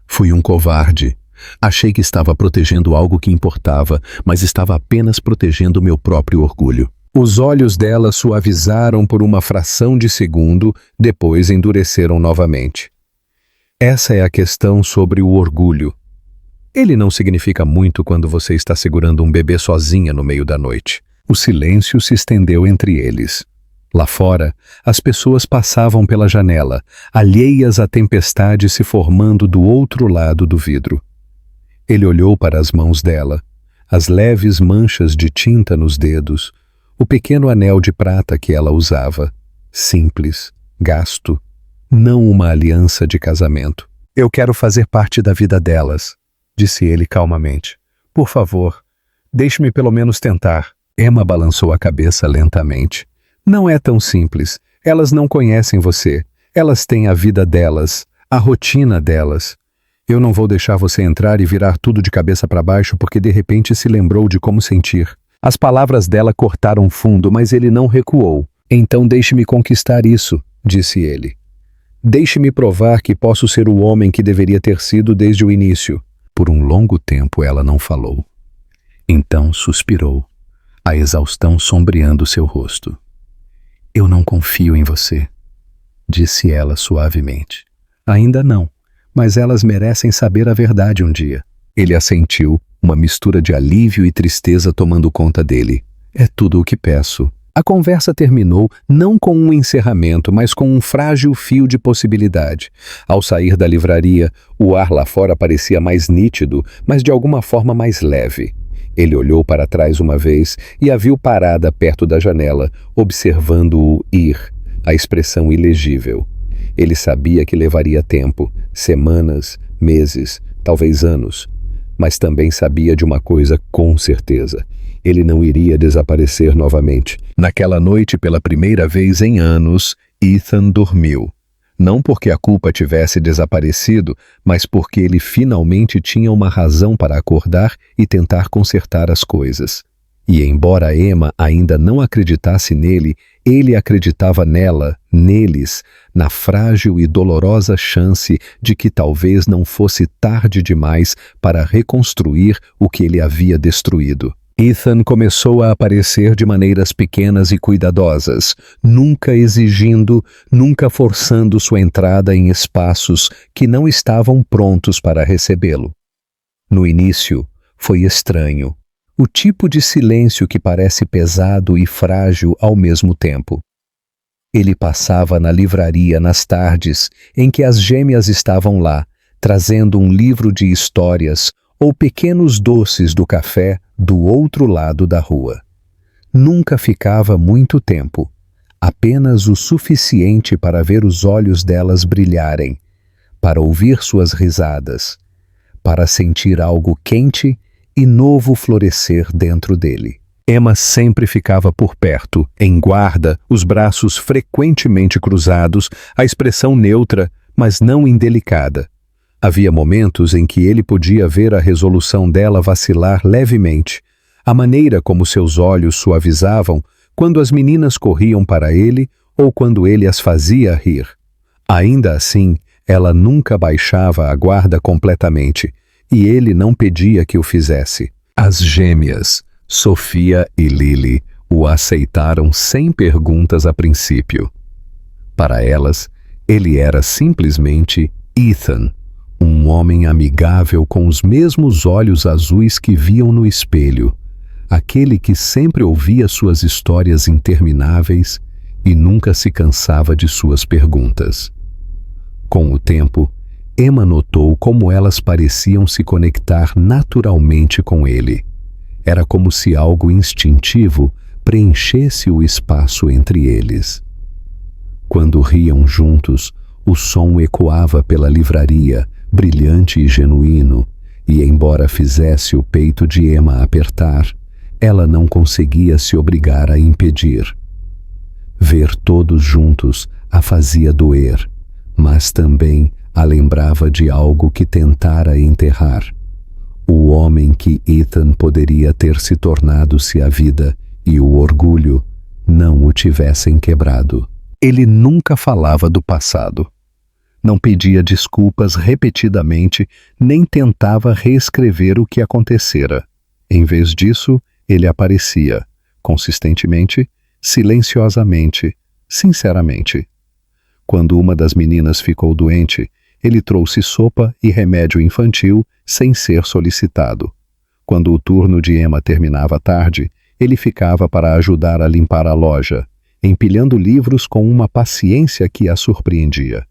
"Fui um covarde. Achei que estava protegendo algo que importava, mas estava apenas protegendo meu próprio orgulho." Os olhos dela suavizaram por uma fração de segundo, depois endureceram novamente. "Essa é a questão sobre o orgulho. Ele não significa muito quando você está segurando um bebê sozinha no meio da noite." O silêncio se estendeu entre eles. Lá fora, as pessoas passavam pela janela, alheias à tempestade se formando do outro lado do vidro. Ele olhou para as mãos dela, as leves manchas de tinta nos dedos, o pequeno anel de prata que ela usava, simples, gasto, não uma aliança de casamento. "Eu quero fazer parte da vida delas", disse ele calmamente. "Por favor, deixe-me pelo menos tentar." Emma balançou a cabeça lentamente. "Não é tão simples. Elas não conhecem você. Elas têm a vida delas, a rotina delas. Eu não vou deixar você entrar e virar tudo de cabeça para baixo porque de repente se lembrou de como sentir." As palavras dela cortaram fundo, mas ele não recuou. "Então deixe-me conquistar isso", disse ele. "Deixe-me provar que posso ser o homem que deveria ter sido desde o início." Por um longo tempo ela não falou. Então suspirou, a exaustão sombreando seu rosto. "Eu não confio em você", disse ela suavemente. "Ainda não, mas elas merecem saber a verdade um dia." Ele assentiu, uma mistura de alívio e tristeza tomando conta dele. "É tudo o que peço." A conversa terminou não com um encerramento, mas com um frágil fio de possibilidade. Ao sair da livraria, o ar lá fora parecia mais nítido, mas de alguma forma mais leve. Ele olhou para trás uma vez e a viu parada perto da janela, observando-o ir, a expressão ilegível. Ele sabia que levaria tempo, semanas, meses, talvez anos. Mas também sabia de uma coisa com certeza. Ele não iria desaparecer novamente. Naquela noite, pela primeira vez em anos, Ethan dormiu. Não porque a culpa tivesse desaparecido, mas porque ele finalmente tinha uma razão para acordar e tentar consertar as coisas. E embora Emma ainda não acreditasse nele, ele acreditava nela, neles, na frágil e dolorosa chance de que talvez não fosse tarde demais para reconstruir o que ele havia destruído. Ethan começou a aparecer de maneiras pequenas e cuidadosas, nunca exigindo, nunca forçando sua entrada em espaços que não estavam prontos para recebê-lo. No início, foi estranho, o tipo de silêncio que parece pesado e frágil ao mesmo tempo. Ele passava na livraria nas tardes em que as gêmeas estavam lá, trazendo um livro de histórias ou pequenos doces do café do outro lado da rua. Nunca ficava muito tempo, apenas o suficiente para ver os olhos delas brilharem, para ouvir suas risadas, para sentir algo quente e novo florescer dentro dele. Emma sempre ficava por perto, em guarda, os braços frequentemente cruzados, a expressão neutra, mas não indelicada. Havia momentos em que ele podia ver a resolução dela vacilar levemente, a maneira como seus olhos suavizavam quando as meninas corriam para ele ou quando ele as fazia rir. Ainda assim, ela nunca baixava a guarda completamente, e ele não pedia que o fizesse. As gêmeas, Sofia e Lily, o aceitaram sem perguntas a princípio. Para elas, ele era simplesmente Ethan, um homem amigável com os mesmos olhos azuis que viam no espelho, aquele que sempre ouvia suas histórias intermináveis e nunca se cansava de suas perguntas. Com o tempo, Emma notou como elas pareciam se conectar naturalmente com ele. Era como se algo instintivo preenchesse o espaço entre eles. Quando riam juntos, o som ecoava pela livraria, brilhante e genuíno, e embora fizesse o peito de Emma apertar, ela não conseguia se obrigar a impedir. Ver todos juntos a fazia doer, mas também a lembrava de algo que tentara enterrar. O homem que Ethan poderia ter se tornado se a vida e o orgulho não o tivessem quebrado. Ele nunca falava do passado. Não pedia desculpas repetidamente, nem tentava reescrever o que acontecera. Em vez disso, ele aparecia, consistentemente, silenciosamente, sinceramente. Quando uma das meninas ficou doente, ele trouxe sopa e remédio infantil sem ser solicitado. Quando o turno de Emma terminava tarde, ele ficava para ajudar a limpar a loja, empilhando livros com uma paciência que a surpreendia.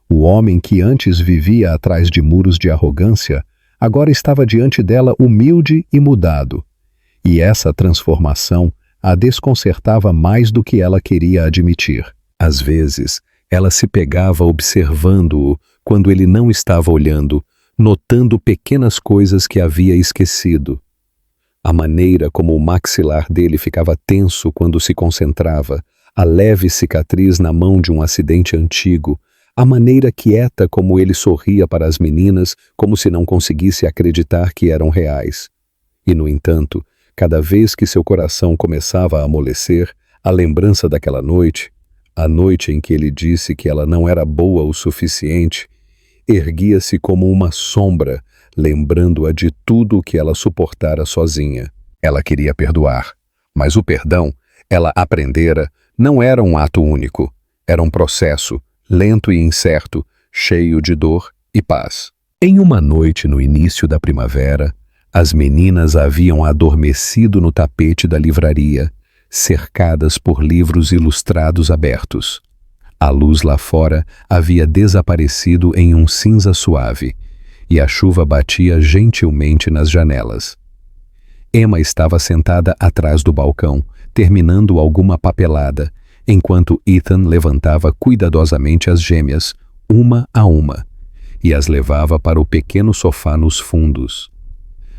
O homem que antes vivia atrás de muros de arrogância, agora estava diante dela humilde e mudado. E essa transformação a desconcertava mais do que ela queria admitir. Às vezes, ela se pegava observando-o quando ele não estava olhando, notando pequenas coisas que havia esquecido. A maneira como o maxilar dele ficava tenso quando se concentrava, a leve cicatriz na mão de um acidente antigo, a maneira quieta como ele sorria para as meninas, como se não conseguisse acreditar que eram reais. E, no entanto, cada vez que seu coração começava a amolecer, a lembrança daquela noite, a noite em que ele disse que ela não era boa o suficiente, erguia-se como uma sombra, lembrando-a de tudo o que ela suportara sozinha. Ela queria perdoar, mas o perdão, ela aprendera, não era um ato único, era um processo, lento e incerto, cheio de dor e paz. Em uma noite no início da primavera, as meninas haviam adormecido no tapete da livraria, cercadas por livros ilustrados abertos. A luz lá fora havia desaparecido em um cinza suave, e a chuva batia gentilmente nas janelas. Emma estava sentada atrás do balcão, terminando alguma papelada, enquanto Ethan levantava cuidadosamente as gêmeas, uma a uma, e as levava para o pequeno sofá nos fundos.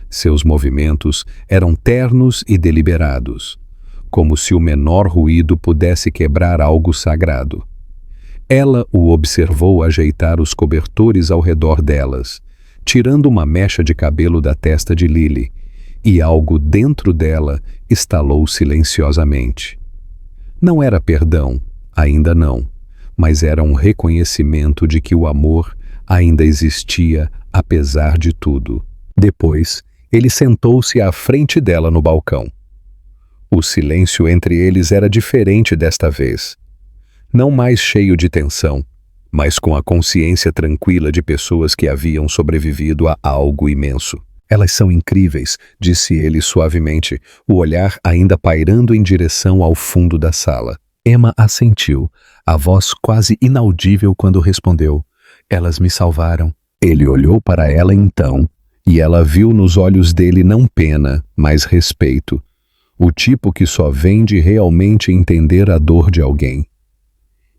Seus movimentos eram ternos e deliberados, como se o menor ruído pudesse quebrar algo sagrado. Ela o observou ajeitar os cobertores ao redor delas, tirando uma mecha de cabelo da testa de Lily, e algo dentro dela estalou silenciosamente. Não era perdão, ainda não, mas era um reconhecimento de que o amor ainda existia apesar de tudo. Depois, ele sentou-se à frente dela no balcão. O silêncio entre eles era diferente desta vez. Não mais cheio de tensão, mas com a consciência tranquila de pessoas que haviam sobrevivido a algo imenso. Elas são incríveis, disse ele suavemente, o olhar ainda pairando em direção ao fundo da sala. Emma assentiu, a voz quase inaudível quando respondeu: "Elas me salvaram." Ele olhou para ela então, e ela viu nos olhos dele não pena, mas respeito. O tipo que só vem de realmente entender a dor de alguém.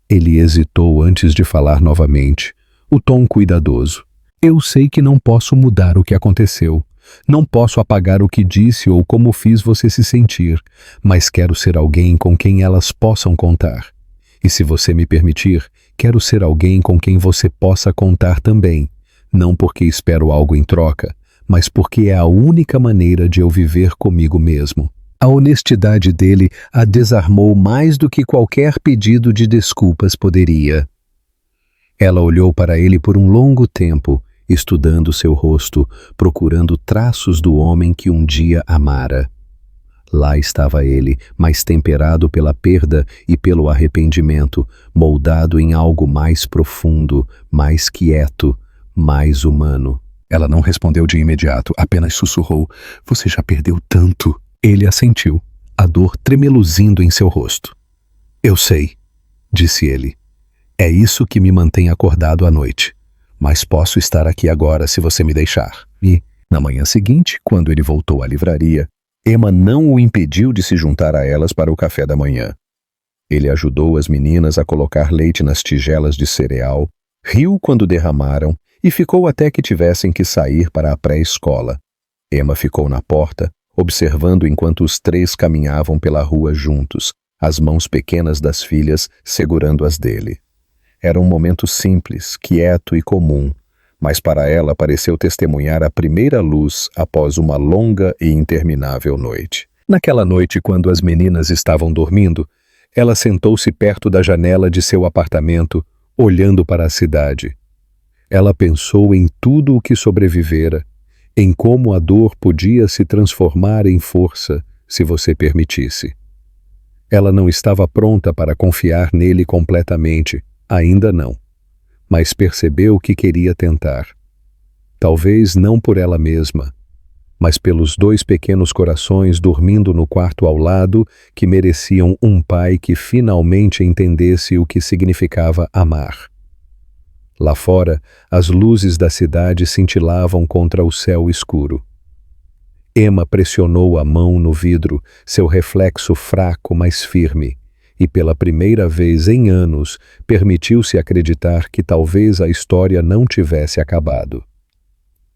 Ele hesitou antes de falar novamente, o tom cuidadoso. "Eu sei que não posso mudar o que aconteceu. Não posso apagar o que disse ou como fiz você se sentir, mas quero ser alguém com quem elas possam contar. E se você me permitir, quero ser alguém com quem você possa contar também, não porque espero algo em troca, mas porque é a única maneira de eu viver comigo mesmo." A honestidade dele a desarmou mais do que qualquer pedido de desculpas poderia. Ela olhou para ele por um longo tempo, estudando seu rosto, procurando traços do homem que um dia amara. Lá estava ele, mais temperado pela perda e pelo arrependimento, moldado em algo mais profundo, mais quieto, mais humano. Ela não respondeu de imediato, apenas sussurrou: "Você já perdeu tanto." Ele assentiu, a dor tremeluzindo em seu rosto. "Eu sei", disse ele. "É isso que me mantém acordado à noite. Mas posso estar aqui agora se você me deixar." E, na manhã seguinte, quando ele voltou à livraria, Emma não o impediu de se juntar a elas para o café da manhã. Ele ajudou as meninas a colocar leite nas tigelas de cereal, riu quando derramaram e ficou até que tivessem que sair para a pré-escola. Emma ficou na porta, observando enquanto os três caminhavam pela rua juntos, as mãos pequenas das filhas segurando as dele. Era um momento simples, quieto e comum, mas para ela pareceu testemunhar a primeira luz após uma longa e interminável noite. Naquela noite, quando as meninas estavam dormindo, ela sentou-se perto da janela de seu apartamento, olhando para a cidade. Ela pensou em tudo o que sobrevivera, em como a dor podia se transformar em força se você permitisse. Ela não estava pronta para confiar nele completamente, ainda não, mas percebeu que queria tentar. Talvez não por ela mesma, mas pelos dois pequenos corações dormindo no quarto ao lado que mereciam um pai que finalmente entendesse o que significava amar. Lá fora, as luzes da cidade cintilavam contra o céu escuro. Emma pressionou a mão no vidro, seu reflexo fraco, mas firme, e pela primeira vez em anos permitiu-se acreditar que talvez a história não tivesse acabado.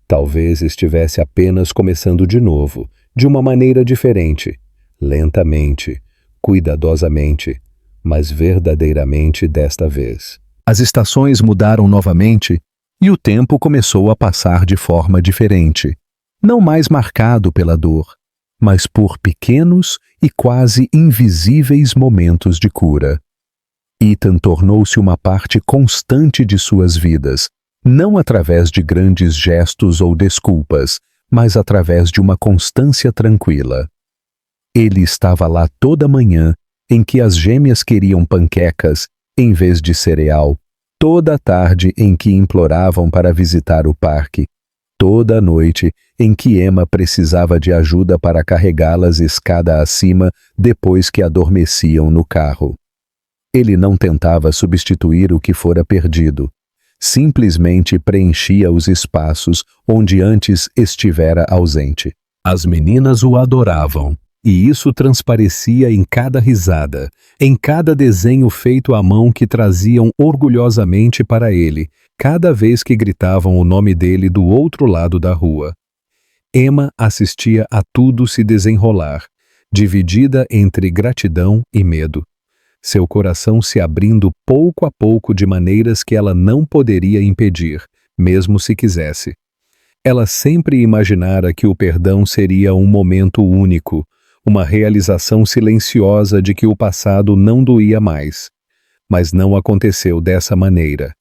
Talvez estivesse apenas começando de novo, de uma maneira diferente, lentamente, cuidadosamente, mas verdadeiramente desta vez. As estações mudaram novamente e o tempo começou a passar de forma diferente, não mais marcado pela dor, mas por pequenos e quase invisíveis momentos de cura. Ethan tornou-se uma parte constante de suas vidas, não através de grandes gestos ou desculpas, mas através de uma constância tranquila. Ele estava lá toda manhã em que as gêmeas queriam panquecas em vez de cereal, toda a tarde em que imploravam para visitar o parque, toda a noite em que Emma precisava de ajuda para carregá-las escada acima depois que adormeciam no carro. Ele não tentava substituir o que fora perdido, simplesmente preenchia os espaços onde antes estivera ausente. As meninas o adoravam, e isso transparecia em cada risada, em cada desenho feito à mão que traziam orgulhosamente para ele, cada vez que gritavam o nome dele do outro lado da rua. Emma assistia a tudo se desenrolar, dividida entre gratidão e medo, seu coração se abrindo pouco a pouco de maneiras que ela não poderia impedir, mesmo se quisesse. Ela sempre imaginara que o perdão seria um momento único, uma realização silenciosa de que o passado não doía mais. Mas não aconteceu dessa maneira.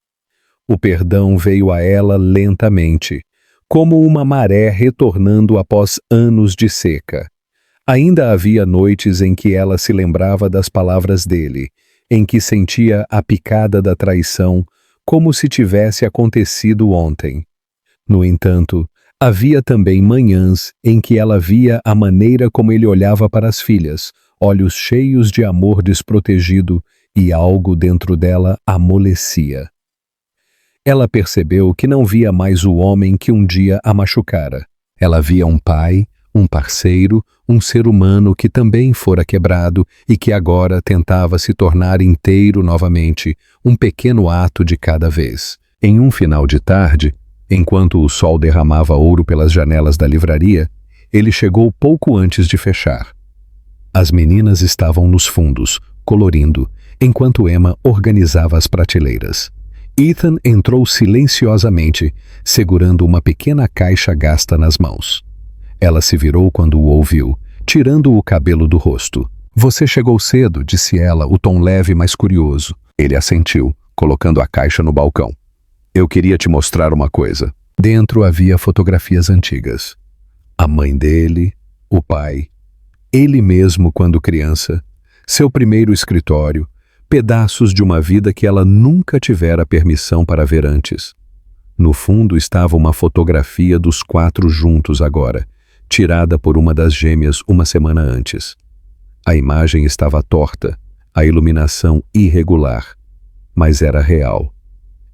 O perdão veio a ela lentamente, como uma maré retornando após anos de seca. Ainda havia noites em que ela se lembrava das palavras dele, em que sentia a picada da traição, como se tivesse acontecido ontem. No entanto, havia também manhãs em que ela via a maneira como ele olhava para as filhas, olhos cheios de amor desprotegido, e algo dentro dela amolecia. Ela percebeu que não via mais o homem que um dia a machucara. Ela via um pai, um parceiro, um ser humano que também fora quebrado e que agora tentava se tornar inteiro novamente, um pequeno ato de cada vez. Em um final de tarde, enquanto o sol derramava ouro pelas janelas da livraria, ele chegou pouco antes de fechar. As meninas estavam nos fundos, colorindo, enquanto Emma organizava as prateleiras. Ethan entrou silenciosamente, segurando uma pequena caixa gasta nas mãos. Ela se virou quando o ouviu, tirando o cabelo do rosto. "Você chegou cedo", disse ela, o tom leve, mas curioso. Ele assentiu, colocando a caixa no balcão. "Eu queria te mostrar uma coisa." Dentro havia fotografias antigas. A mãe dele, o pai, ele mesmo quando criança, seu primeiro escritório, pedaços de uma vida que ela nunca tivera permissão para ver antes. No fundo estava uma fotografia dos 4 juntos agora, tirada por uma das gêmeas uma semana antes. A imagem estava torta, a iluminação irregular, mas era real.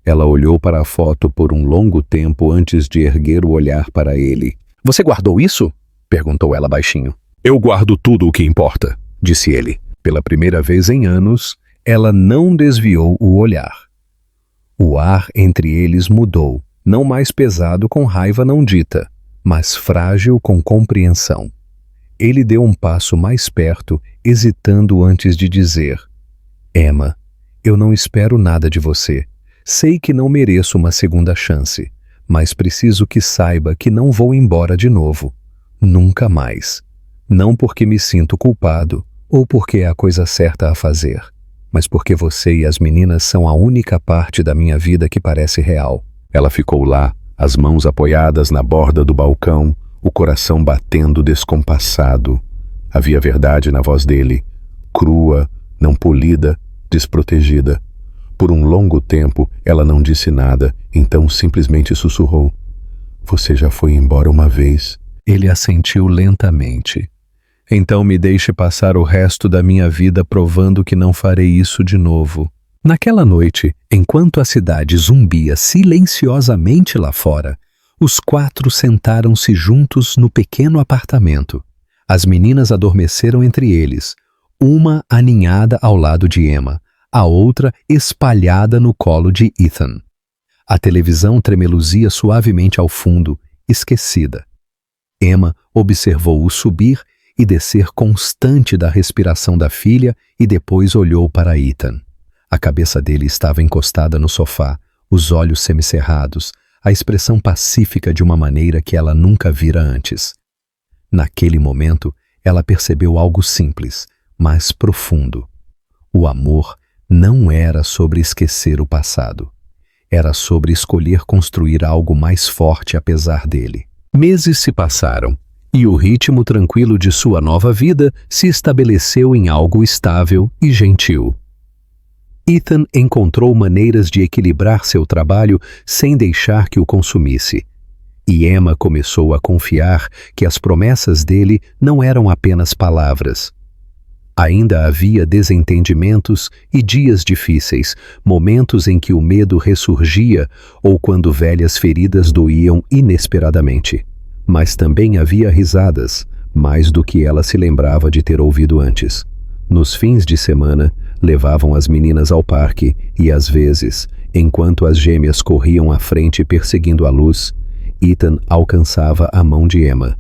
Ela olhou para a foto por um longo tempo antes de erguer o olhar para ele. "Você guardou isso?" perguntou ela baixinho. "Eu guardo tudo o que importa", disse ele. Pela primeira vez em anos, ela não desviou o olhar. O ar entre eles mudou, não mais pesado com raiva não dita, mas frágil com compreensão. Ele deu um passo mais perto, hesitando antes de dizer: "Emma, eu não espero nada de você. Sei que não mereço uma segunda chance, mas preciso que saiba que não vou embora de novo. Nunca mais. Não porque me sinto culpado, ou porque é a coisa certa a fazer, mas porque você e as meninas são a única parte da minha vida que parece real." Ela ficou lá, as mãos apoiadas na borda do balcão, o coração batendo descompassado. Havia verdade na voz dele, crua, não polida, desprotegida. Por um longo tempo, ela não disse nada, então simplesmente sussurrou: "Você já foi embora uma vez." Ele assentiu lentamente. "Então me deixe passar o resto da minha vida provando que não farei isso de novo." Naquela noite, enquanto a cidade zumbia silenciosamente lá fora, os 4 sentaram-se juntos no pequeno apartamento. As meninas adormeceram entre eles, uma aninhada ao lado de Emma, a outra espalhada no colo de Ethan. A televisão tremeluzia suavemente ao fundo, esquecida. Emma observou o subir e descer constante da respiração da filha e depois olhou para Ethan. A cabeça dele estava encostada no sofá, os olhos semicerrados, a expressão pacífica de uma maneira que ela nunca vira antes. Naquele momento, ela percebeu algo simples, mas profundo. O amor não era sobre esquecer o passado. Era sobre escolher construir algo mais forte apesar dele. Meses se passaram, e o ritmo tranquilo de sua nova vida se estabeleceu em algo estável e gentil. Ethan encontrou maneiras de equilibrar seu trabalho sem deixar que o consumisse. E Emma começou a confiar que as promessas dele não eram apenas palavras. Ainda havia desentendimentos e dias difíceis, momentos em que o medo ressurgia ou quando velhas feridas doíam inesperadamente. Mas também havia risadas, mais do que ela se lembrava de ter ouvido antes. Nos fins de semana, levavam as meninas ao parque e, às vezes, enquanto as gêmeas corriam à frente perseguindo a luz, Ethan alcançava a mão de Emma.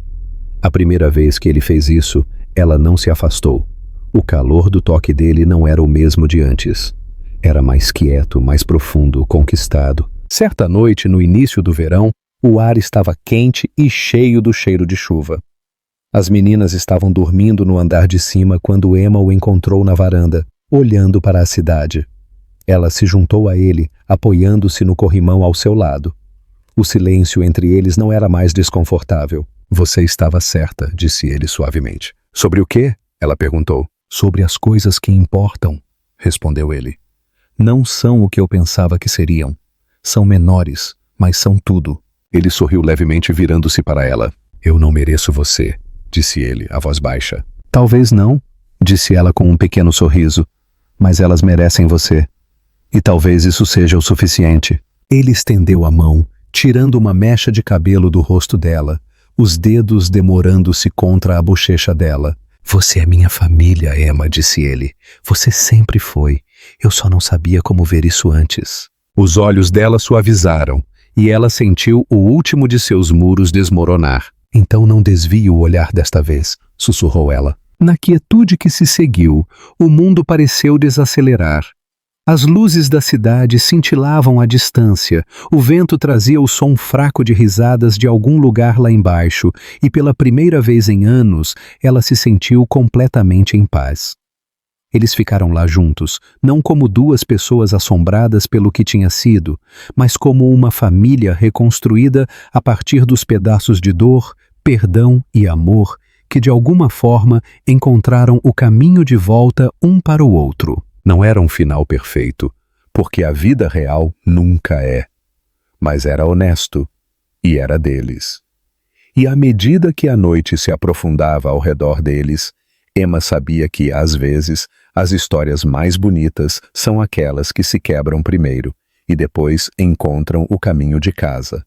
A primeira vez que ele fez isso, ela não se afastou. O calor do toque dele não era o mesmo de antes. Era mais quieto, mais profundo, conquistado. Certa noite, no início do verão, o ar estava quente e cheio do cheiro de chuva. As meninas estavam dormindo no andar de cima quando Emma o encontrou na varanda, olhando para a cidade. Ela se juntou a ele, apoiando-se no corrimão ao seu lado. O silêncio entre eles não era mais desconfortável. Você estava certa, disse ele suavemente. Sobre o quê? Ela perguntou. Sobre as coisas que importam, respondeu ele. Não são o que eu pensava que seriam. São menores, mas são tudo. Ele sorriu levemente, virando-se para ela. Eu não mereço você, disse ele, a voz baixa. Talvez não, disse ela com um pequeno sorriso. Mas elas merecem você. E talvez isso seja o suficiente. Ele estendeu a mão, tirando uma mecha de cabelo do rosto dela, os dedos demorando-se contra a bochecha dela. Você é minha família, Emma, disse ele. Você sempre foi. Eu só não sabia como ver isso antes. Os olhos dela suavizaram, e ela sentiu o último de seus muros desmoronar. Então não desvie o olhar desta vez, sussurrou ela. Na quietude que se seguiu, o mundo pareceu desacelerar. As luzes da cidade cintilavam à distância, o vento trazia o som fraco de risadas de algum lugar lá embaixo, e pela primeira vez em anos, ela se sentiu completamente em paz. Eles ficaram lá juntos, não como duas pessoas assombradas pelo que tinha sido, mas como uma família reconstruída a partir dos pedaços de dor, perdão e amor que de alguma forma encontraram o caminho de volta um para o outro. Não era um final perfeito, porque a vida real nunca é. Mas era honesto, e era deles. E à medida que a noite se aprofundava ao redor deles, Emma sabia que, às vezes, as histórias mais bonitas são aquelas que se quebram primeiro e depois encontram o caminho de casa.